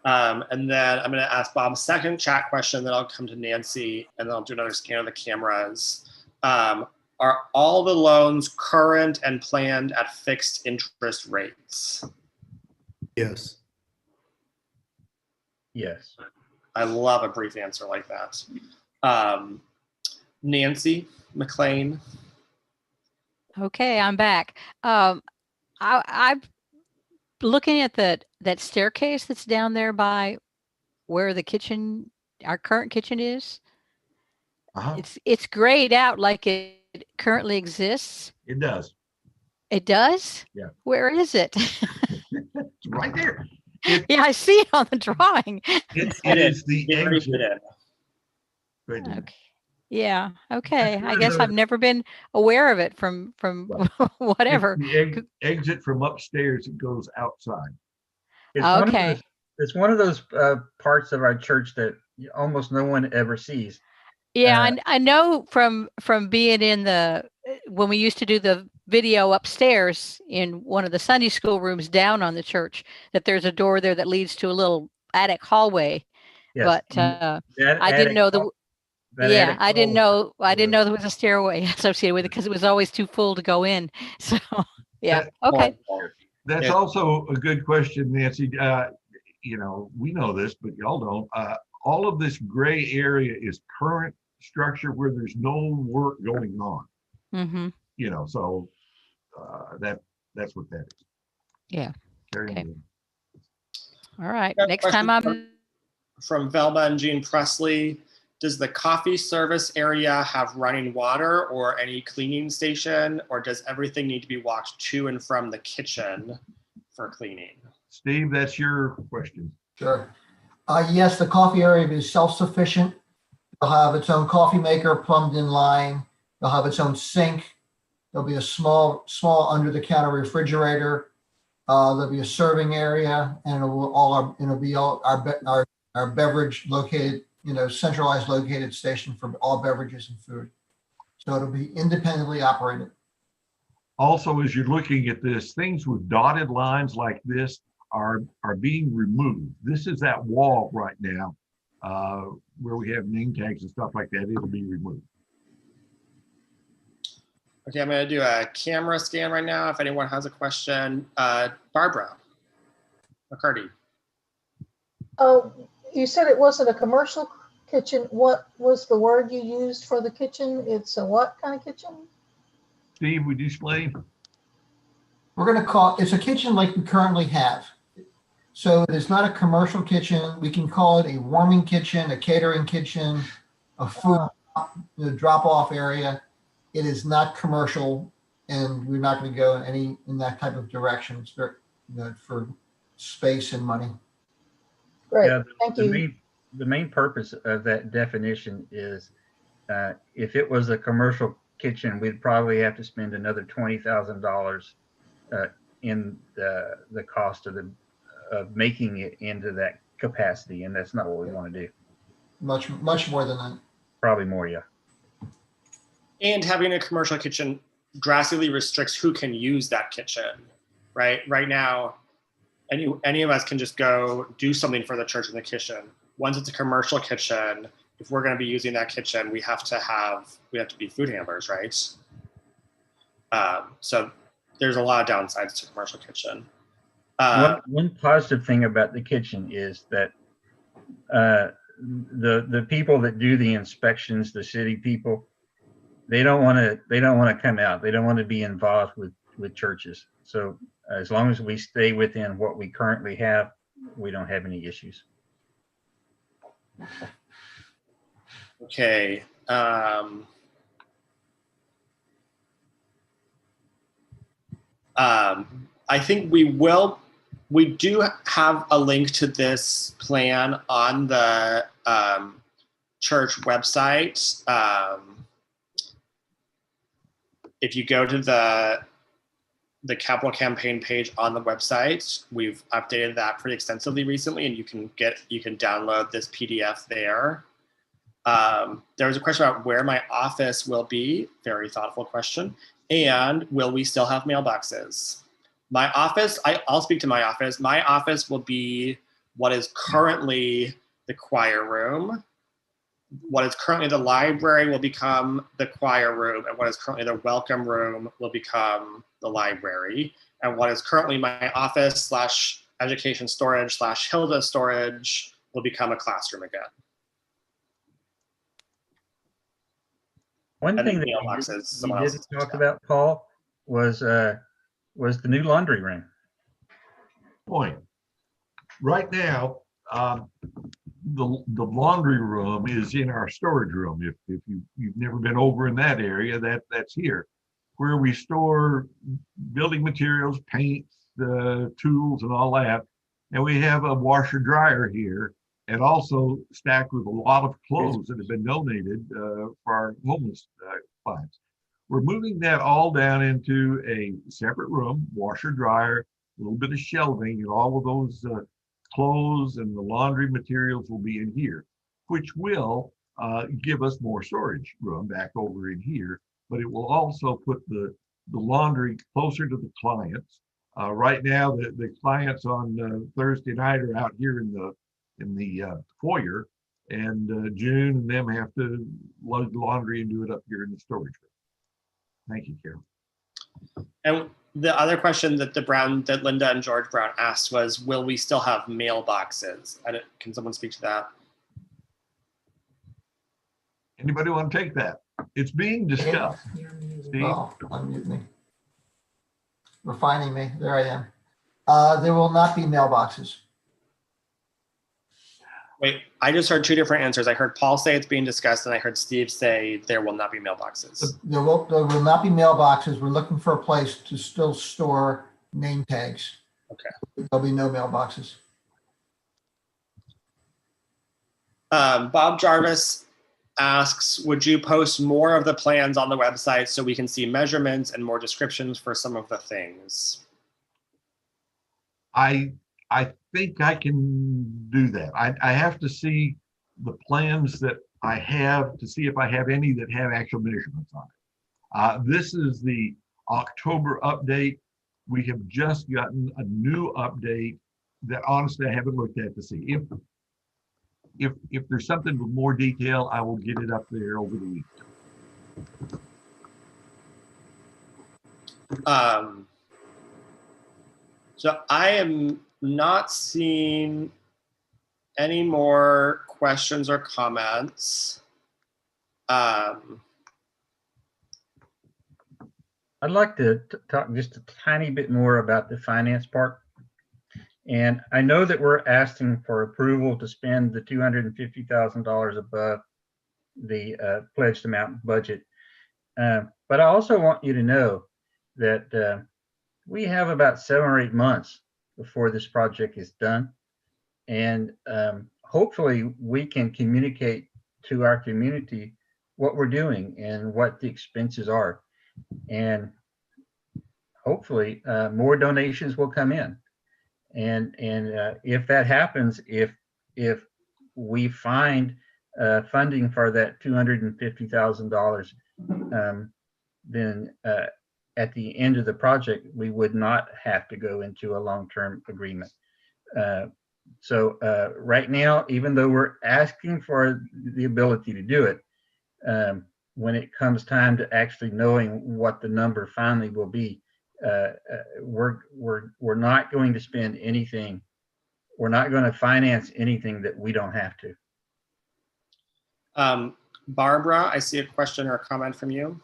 And then I'm going to ask Bob a second chat question, then I'll come to Nancy, and then I'll do another scan of the cameras. Are all the loans current and planned at fixed interest rates? Yes. Yes. I love a brief answer like that. Nancy McLean. Okay, I'm back. I'm looking at that staircase that's down there by where the kitchen, our current kitchen is. Uh-huh. It's grayed out like it currently exists. It does. It does? Yeah. Where is it? It's right there. Yeah, I see it on the drawing. It is the exit. Right there. Okay. Yeah. Okay. That's I where guess the- I've never been aware of it from whatever. It's the exit from upstairs. It goes outside. It's one of Okay. those, it's one of those parts of our church that almost no one ever sees. Yeah, I know from being in when we used to do the video upstairs in one of the Sunday school rooms down on the church, that there's a door there that leads to a little attic hallway. Yes. But I didn't know I didn't know there was a stairway associated with it because it was always too full to go in. So yeah. Okay. That's also a good question, Nancy. We know this, but y'all don't. All of this gray area is current structure where there's no work going on. Mm-hmm. So that's what that is. Yeah. Carry Okay. on. All right. Got a Next time question from Velma and Jean Presley. Does the coffee service area have running water or any cleaning station, or does everything need to be walked to and from the kitchen for cleaning? Steve, that's your question. Sure. Yes, the coffee area is self-sufficient. It'll have its own coffee maker plumbed in line. They'll have its own sink. There'll be a small under-the-counter refrigerator. There'll be a serving area, and it'll be all our beverage located, centralized located station for all beverages and food. So it'll be independently operated. Also, as you're looking at this, things with dotted lines like this are being removed. This is that wall right now where we have name tags and stuff like that. It'll be removed. Okay, I'm going to do a camera scan right now. If anyone has a question, Barbara McCarty. Oh, you said it wasn't a commercial kitchen. What was the word you used for the kitchen? It's a what kind of kitchen? Steve, would you explain? We're going to call it's a kitchen like we currently have. So it is not a commercial kitchen. We can call it a warming kitchen, a catering kitchen, a food drop-off area. It is not commercial, and we're not going to go in that type of direction. It's very, for space and money. Great. Yeah, Thank you. The main purpose of that definition is if it was a commercial kitchen, we'd probably have to spend another $20,000 in the cost of making it into that capacity, and that's not what we want to do. Much more than that. Probably more, yeah. And having a commercial kitchen drastically restricts who can use that kitchen, right? Right now, any of us can just go do something for the church in the kitchen. Once it's a commercial kitchen, if we're going to be using that kitchen, we have to be food handlers, right? So there's a lot of downsides to commercial kitchen. One positive thing about the kitchen is that the people that do the inspections, the city people, they don't want to come out. They don't want to be involved with churches. So as long as we stay within what we currently have, we don't have any issues. Okay. I think we will We do have a link to this plan on the church website. If you go to the capital campaign page on the website, we've updated that pretty extensively recently, and you can download this PDF there. There was a question about where my office will be. Very thoughtful question. And will we still have mailboxes? My office, I'll speak to my office. My office will be what is currently the choir room. What is currently the library will become the choir room, and what is currently the welcome room will become the library. And what is currently my office / education storage / Hilda storage will become a classroom again. One thing that we didn't talk about, Paul, was the new laundry room. Point. Right now, the laundry room is in our storage room. If you've never been over in that area, that's here, where we store building materials, paints, tools, and all that. And we have a washer dryer here, and also stacked with a lot of clothes that have been donated for our homeless clients. We're moving that all down into a separate room, washer dryer, a little bit of shelving, and all of those clothes and the laundry materials will be in here, which will give us more storage room back over in here, but it will also put the laundry closer to the clients. Right now, the clients on Thursday night are out here in the foyer, and June and them have to load the laundry and do it up here in the storage room. Thank you, Carol. And the other question that Linda and George Brown asked was, will we still have mailboxes? Can someone speak to that? Anybody want to take that? It's being discussed. Steve? Oh, unmute me. Refining me. There I am. There will not be mailboxes. Wait, I just heard two different answers. I heard Paul say it's being discussed, and I heard Steve say there will not be mailboxes. There will not be mailboxes. We're looking for a place to still store name tags. Okay. There'll be no mailboxes. Bob Jarvis asks, would you post more of the plans on the website so we can see measurements and more descriptions for some of the things? I think I can do that. I have to see the plans that I have to see if I have any that have actual measurements on it. This is the October update. We have just gotten a new update that honestly I haven't looked at to see. If there's something with more detail, I will get it up there over the week. So I am not seeing any more questions or comments. I'd like to talk just a tiny bit more about the finance part. And I know that we're asking for approval to spend the $250,000 above the pledged amount budget. But I also want you to know that we have about 7 or 8 months before this project is done. And hopefully we can communicate to our community what we're doing and what the expenses are. And hopefully more donations will come in. And if that happens, if we find funding for that $250,000, then at the end of the project, we would not have to go into a long-term agreement. So right now, even though we're asking for the ability to do it, when it comes time to actually knowing what the number finally will be, we're not going to spend anything. We're not going to finance anything that we don't have to. Barbara, I see a question or a comment from you.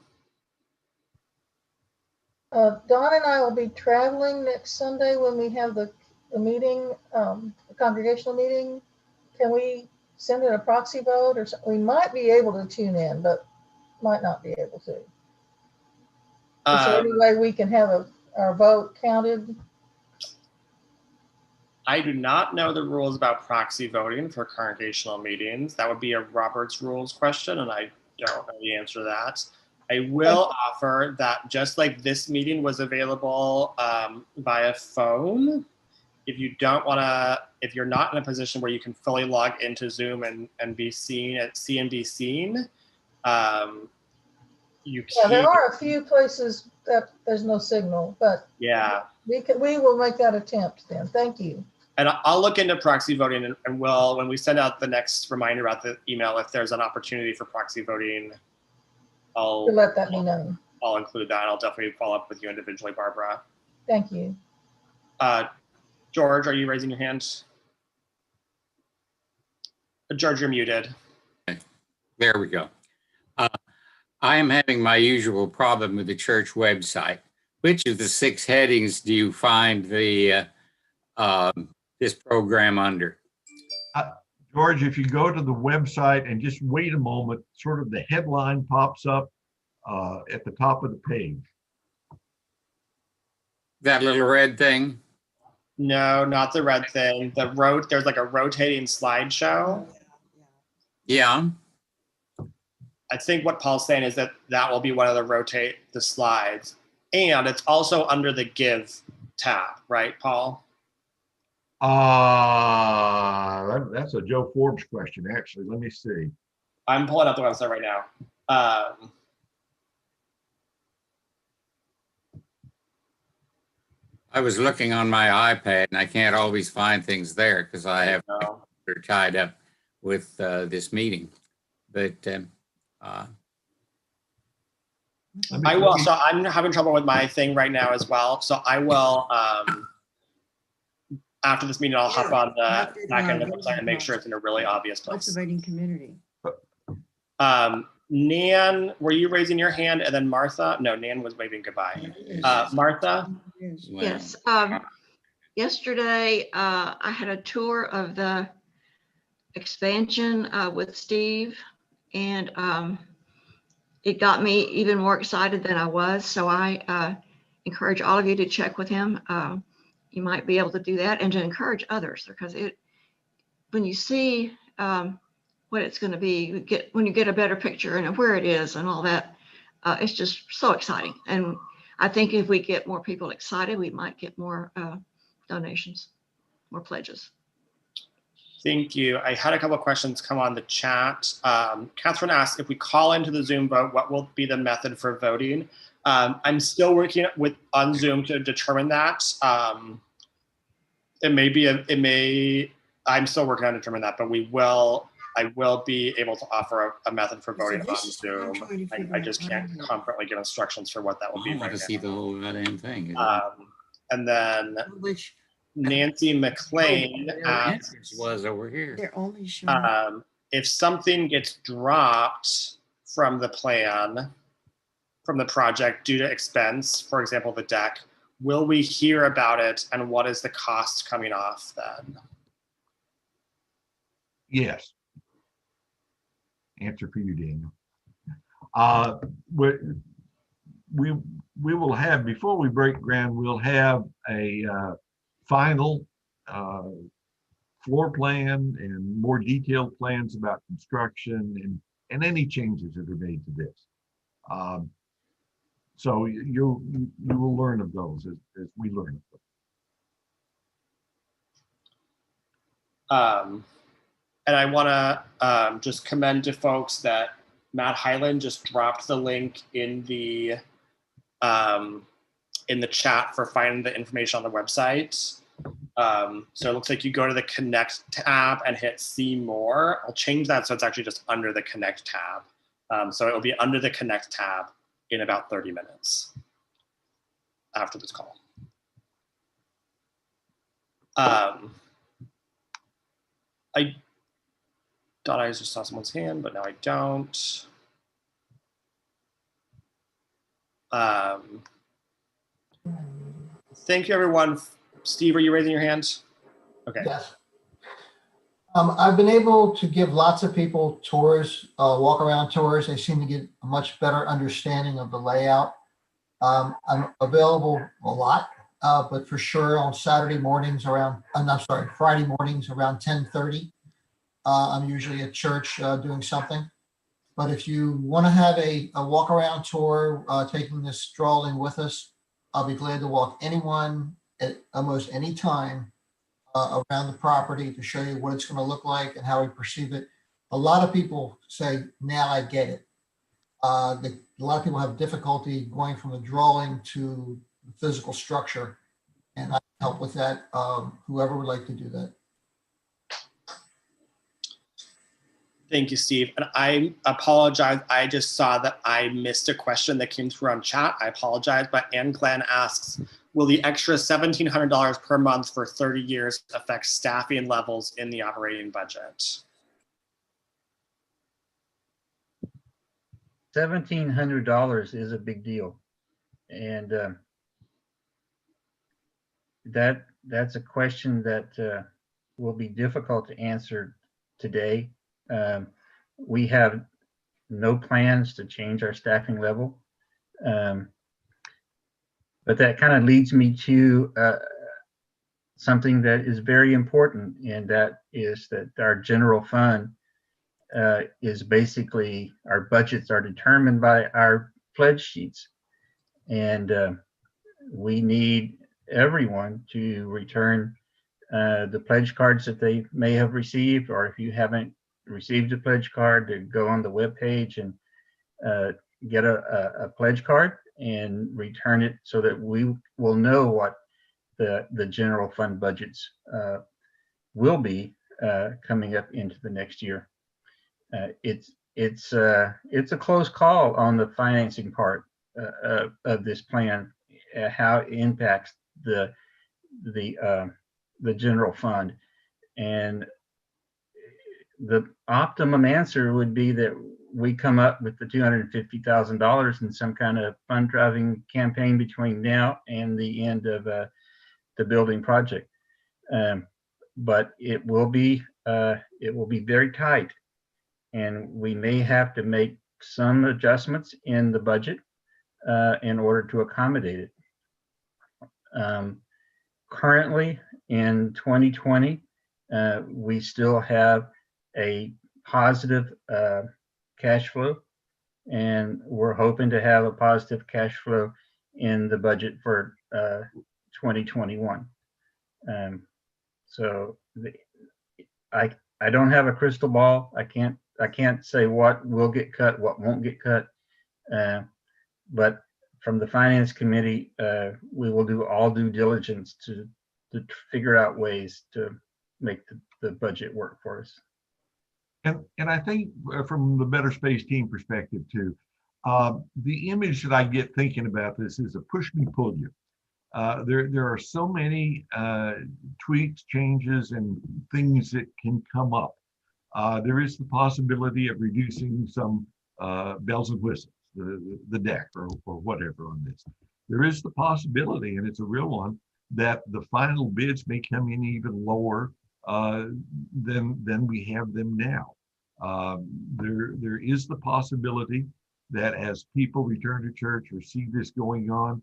Don and I will be traveling next Sunday when we have the meeting, the congregational meeting. Can we send in a proxy vote or something? We might be able to tune in, but might not be able to. Is there any way we can have our vote counted? I do not know the rules about proxy voting for congregational meetings. That would be a Robert's Rules question, and I don't know the answer to that. I will offer that just like this meeting was available via phone, if you don't want to, if you're not in a position where you can fully log into Zoom and be seen at be seen, you can. Yeah, there are a few places that there's no signal, but yeah, we will make that attempt then. Thank you. And I'll look into proxy voting, and we'll, when we send out the next reminder about the email, if there's an opportunity for proxy voting, To let that be known. I'll include that. I'll definitely follow up with you individually, Barbara. Thank you. George, are you raising your hand? George, you're muted. There we go. I am having my usual problem with the church website. Which of the 6 headings do you find the this program under? George, if you go to the website and just wait a moment, sort of the headline pops up at the top of the page. That little red thing? No, not the red thing. There's like a rotating slideshow. Yeah. I think what Paul's saying is that will be one of the slides. And it's also under the Give tab, right, Paul? That's a Joe Forbes question, actually. Let me see. I'm pulling up the website right now. I was looking on my iPad and I can't always find things there because I have they're tied up with this meeting. But I will. So I'm having trouble with my thing right now as well. So I will. After this meeting, I'll hop on the back end of the website and make sure it's in a really obvious place. What's the voting community? Nan, were you raising your hand? And then Martha? No, Nan was waving goodbye. Martha? Yes. Yesterday, I had a tour of the expansion with Steve, and it got me even more excited than I was. So I encourage all of you to check with him. You might be able to do that and to encourage others, because when you see what it's going to be, when you get a better picture and where it is and all that, it's just so exciting. And I think if we get more people excited, we might get more donations, more pledges. Thank you. I had a couple of questions come on the chat. Catherine asked, if we call into the Zoom vote, what will be the method for voting? I'm still working on Zoom to determine that. I'm still working on determining that, but I will be able to offer a method for voting on Zoom. I just can't confidently give instructions for what that will be. I want to see the whole goddamn thing. And then Nancy McLean was over here. They're only showing. If something gets dropped from the plan, from the project due to expense, for example, the deck, will we hear about it, and what is the cost coming off then? Yes. Answer for you, Daniel. We will have, before we break ground, we'll have a final floor plan and more detailed plans about construction and any changes that are made to this. So you will learn of those as we learn of them. And I want to just commend to folks that Matt Hyland just dropped the link in the chat for finding the information on the website. So it looks like you go to the Connect tab and hit See More. I'll change that so it's actually just under the Connect tab. So it'll be under the Connect tab in about 30 minutes after this call. I thought I just saw someone's hand, but now I don't. Thank you, everyone. Steve, are you raising your hand? Okay. Yes. I've been able to give lots of people tours, walk around tours. They seem to get a much better understanding of the layout. I'm available a lot. but for sure on Saturday mornings around, I'm sorry, Friday mornings around 10:30. I'm usually at church doing something. But if you want to have a walk around tour, taking this drawing with us, I'll be glad to walk anyone at almost any time around the property to show you what it's going to look like and how we perceive it. A lot of people say, now I get it. A lot of people have difficulty going from the drawing to the physical structure, and I can help with that. Whoever would like to do that. Thank you, Steve. And I apologize. I just saw that I missed a question that came through on chat. I apologize, but Ann Glenn asks, will the extra $1,700 per month for 30 years affect staffing levels in the operating budget? $1,700 is a big deal. And that's a question that will be difficult to answer today. We have no plans to change our staffing level. But that kind of leads me to something that is very important, and that is that our general fund is basically, our budgets are determined by our pledge sheets. And we need everyone to return the pledge cards that they may have received, or if you haven't received a pledge card, to go on the webpage and get a pledge card and return it so that we will know what the general fund budgets will be coming up into the next year. It's a close call on the financing part of this plan, how it impacts the general fund. And the optimum answer would be that we come up with the $250,000 in some kind of fund driving campaign between now and the end of the building project. But it will be very tight, and we may have to make some adjustments in the budget in order to accommodate it. Currently in 2020, we still have a positive cash flow, and we're hoping to have a positive cash flow in the budget for 2021. So I don't have a crystal ball. I can't say what will get cut, what won't get cut. But from the finance committee, we will do all due diligence to figure out ways to make the budget work for us. And I think from the Better Space team perspective too, the image that I get thinking about this is a push me, pull you. There are so many tweaks, changes, and things that can come up. There is the possibility of reducing some bells and whistles, the deck or whatever on this. There is the possibility, and it's a real one, that the final bids may come in even lower than we have them now. There is the possibility that as people return to church or see this going on,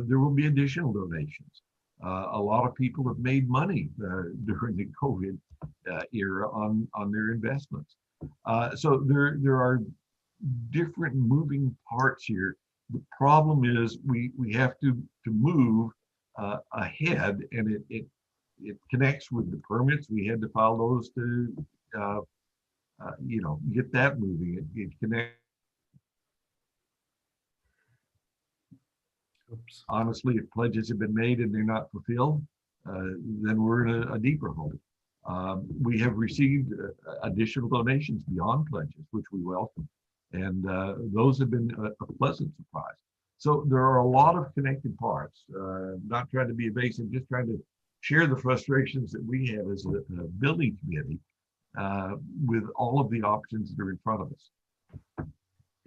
there will be additional donations. A lot of people have made money during the COVID era on their investments. So there are different moving parts here. The problem is we have to move ahead, and it connects with the permits. We had to file those to get that moving. It connects. Oops. Honestly, if pledges have been made and they're not fulfilled, then we're in a deeper hole. We have received additional donations beyond pledges, which we welcome, and those have been a pleasant surprise. So there are a lot of connected parts. Not trying to be evasive, just trying to share the frustrations that we have as a building committee with all of the options that are in front of us.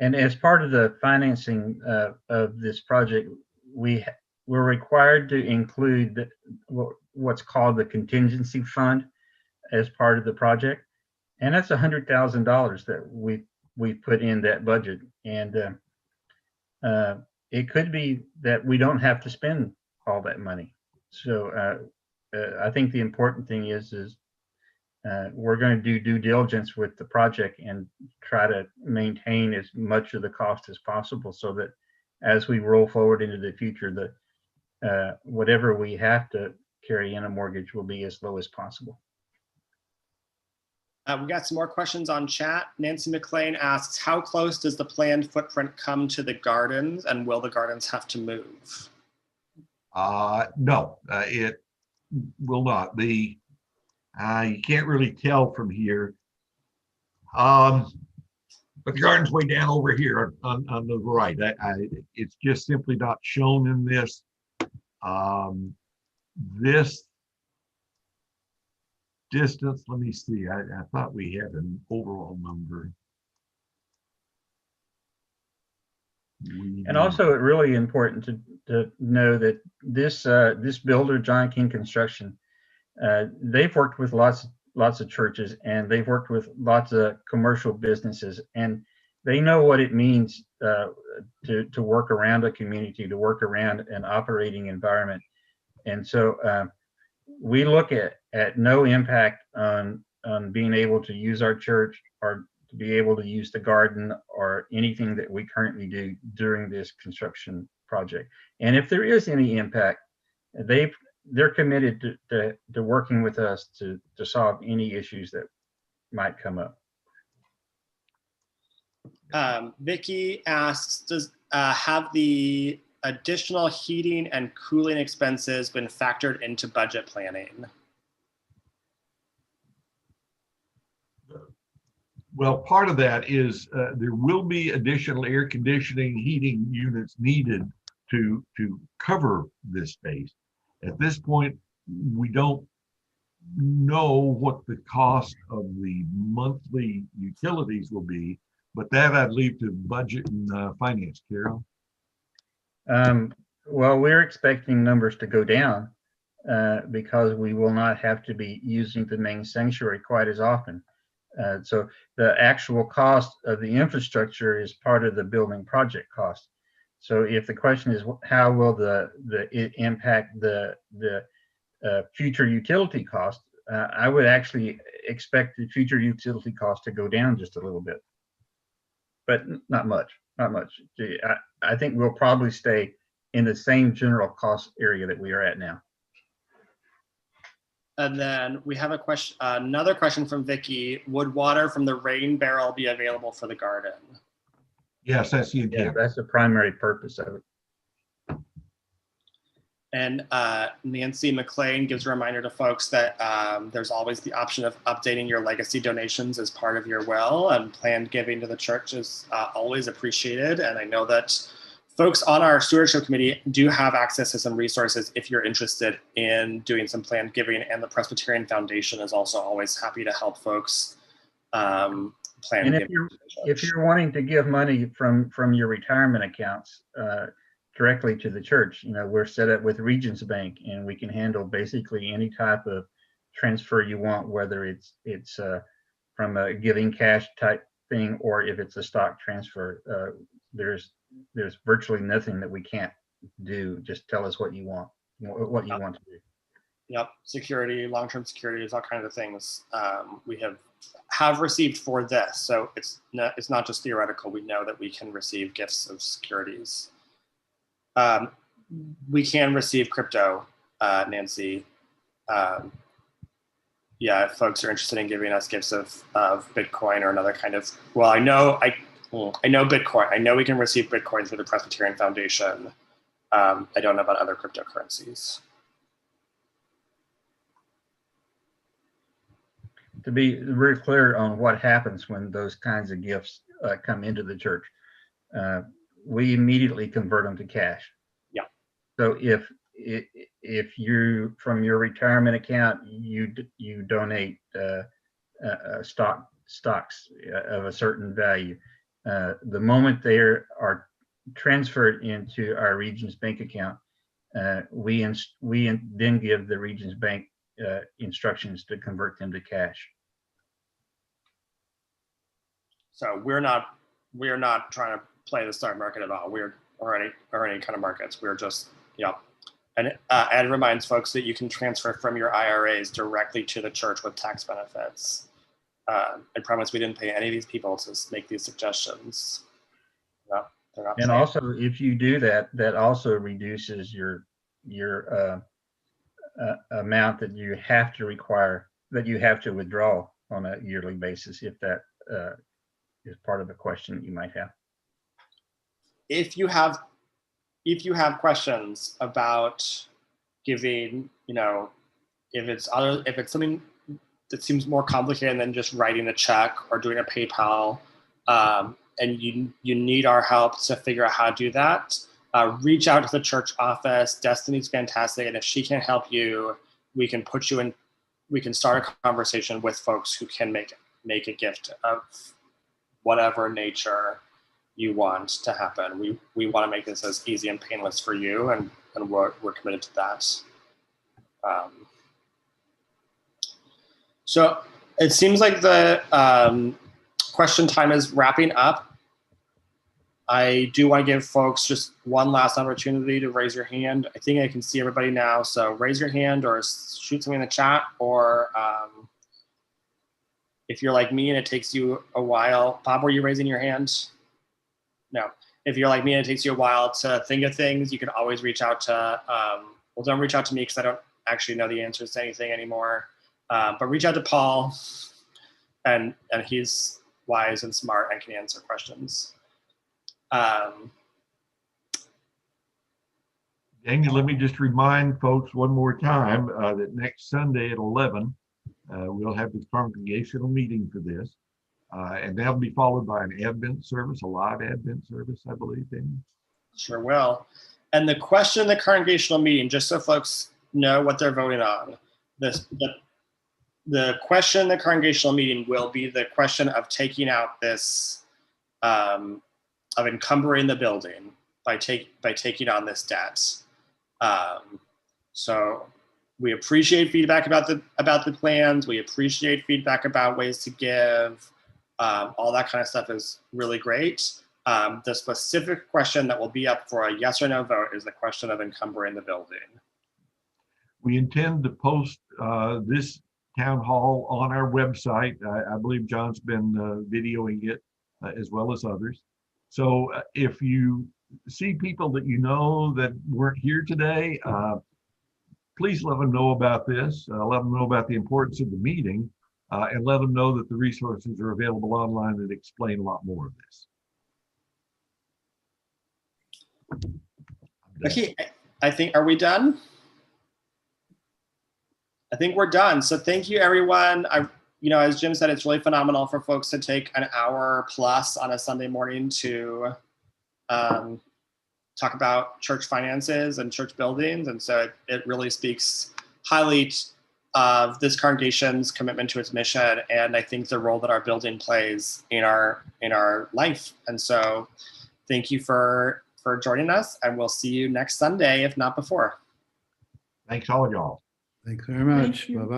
And as part of the financing of this project, we're required to include what's called the Contingency Fund as part of the project, and that's $100,000 that we put in that budget. And it could be that we don't have to spend all that money. So I think the important thing is we're going to do due diligence with the project and try to maintain as much of the cost as possible, so that as we roll forward into the future, whatever we have to carry in a mortgage will be as low as possible. We got some more questions on chat. Nancy McLean asks, how close does the planned footprint come to the gardens, and will the gardens have to move? No, it will not. You can't really tell from here. But the garden's way down over here on the right. It's just simply not shown in this. This distance, let me see. I thought we had an overall number. And also, it's really important to know that this builder, John King Construction, they've worked with lots of churches, and they've worked with lots of commercial businesses, and they know what it means to work around a community, to work around an operating environment. And so we look at no impact on being able to use our church, or to be able to use the garden, or anything that we currently do during this construction project. And if there is any impact, they're committed to working with us to solve any issues that might come up. Vicky asks, have the additional heating and cooling expenses been factored into budget planning? Well, part of that is there will be additional air conditioning, heating units needed to cover this space. At this point, we don't know what the cost of the monthly utilities will be, but that I'd leave to budget and finance. Carol? Well, we're expecting numbers to go down because we will not have to be using the main sanctuary quite as often. So the actual cost of the infrastructure is part of the building project cost. So if the question is how will it impact the future utility cost, I would actually expect the future utility cost to go down just a little bit, but not much. I think we'll probably stay in the same general cost area that we are at now. And then we have a question, another question from Vicky. Would water from the rain barrel be available for the garden? Yes, that's the intent. Yeah, that's the primary purpose of it. And Nancy McLean gives a reminder to folks that there's always the option of updating your legacy donations as part of your will, and planned giving to the church is always appreciated. And I know that folks on our stewardship committee do have access to some resources if you're interested in doing some planned giving, and the Presbyterian Foundation is also always happy to help folks plan and giving. If you're wanting to give money from your retirement accounts directly to the church, we're set up with Regions Bank, and we can handle basically any type of transfer you want, whether it's from a giving cash type thing, or if it's a stock transfer. There's virtually nothing that we can't do. Just tell us what you want to do. Yep, security, long-term security, all kinds of things we have received for this. So it's not just theoretical. We know that we can receive gifts of securities. We can receive crypto, Nancy. Yeah, if folks are interested in giving us gifts of Bitcoin or another kind of, well, I know Bitcoin. I know we can receive Bitcoin through the Presbyterian Foundation. I don't know about other cryptocurrencies. To be very clear on what happens when those kinds of gifts come into the church, we immediately convert them to cash. Yeah. So if you, from your retirement account, you donate stocks of a certain value, the moment they are transferred into our Regions Bank account, we then give the Regions Bank instructions to convert them to cash. So we're not trying to play the stock market at all. Or any kind of markets. We're just And Ed reminds folks that you can transfer from your IRAs directly to the church with tax benefits. I promise we didn't pay any of these people to make these suggestions. No, they're not. And paid. also, if you do that, that also reduces your amount that you have to withdraw on a yearly basis, if that is part of the question that you might have. If you have questions about giving, if it's something that seems more complicated than just writing a check or doing a PayPal, and you need our help to figure out how to do that, reach out to the church office. Destiny's fantastic, and if she can't help you, we can put you in. We can start a conversation with folks who can make a gift of whatever nature you want to happen. We want to make this as easy and painless for you, and we're committed to that. So it seems like the question time is wrapping up. I do want to give folks just one last opportunity to raise your hand. I think I can see everybody now, so raise your hand or shoot something in the chat, or if you're like me and it takes you a while. Bob, were you raising your hand? No. If you're like me and it takes you a while to think of things, you can always reach out to, well, don't reach out to me because I don't actually know the answers to anything anymore. But reach out to Paul, and he's wise and smart and can answer questions. Daniel, let me just remind folks one more time that next Sunday at 11, we'll have the congregational meeting for this. And that'll be followed by an Advent service, a live Advent service, I believe, Daniel. Sure will. And the question in the congregational meeting, just so folks know what they're voting on, the question in the congregational meeting will be the question of taking out this, of encumbering the building by taking on this debt. So we appreciate feedback about the plans. We appreciate feedback about ways to give. All that kind of stuff is really great. The specific question that will be up for a yes or no vote is the question of encumbering the building. We intend to post this town hall on our website. I believe John's been videoing it as well as others. So if you see people that you know that weren't here today, please let them know about this. Let them know about the importance of the meeting, and let them know that the resources are available online that explain a lot more of this. Okay, I think, are we done? I think we're done. So thank you, everyone. As Jim said, it's really phenomenal for folks to take an hour plus on a Sunday morning to talk about church finances and church buildings. And so it really speaks highly of this congregation's commitment to its mission, and I think the role that our building plays in our life. And so thank you for joining us, and we'll see you next Sunday, if not before. Thanks all of y'all. Thanks very much. Thank you. Bye-bye.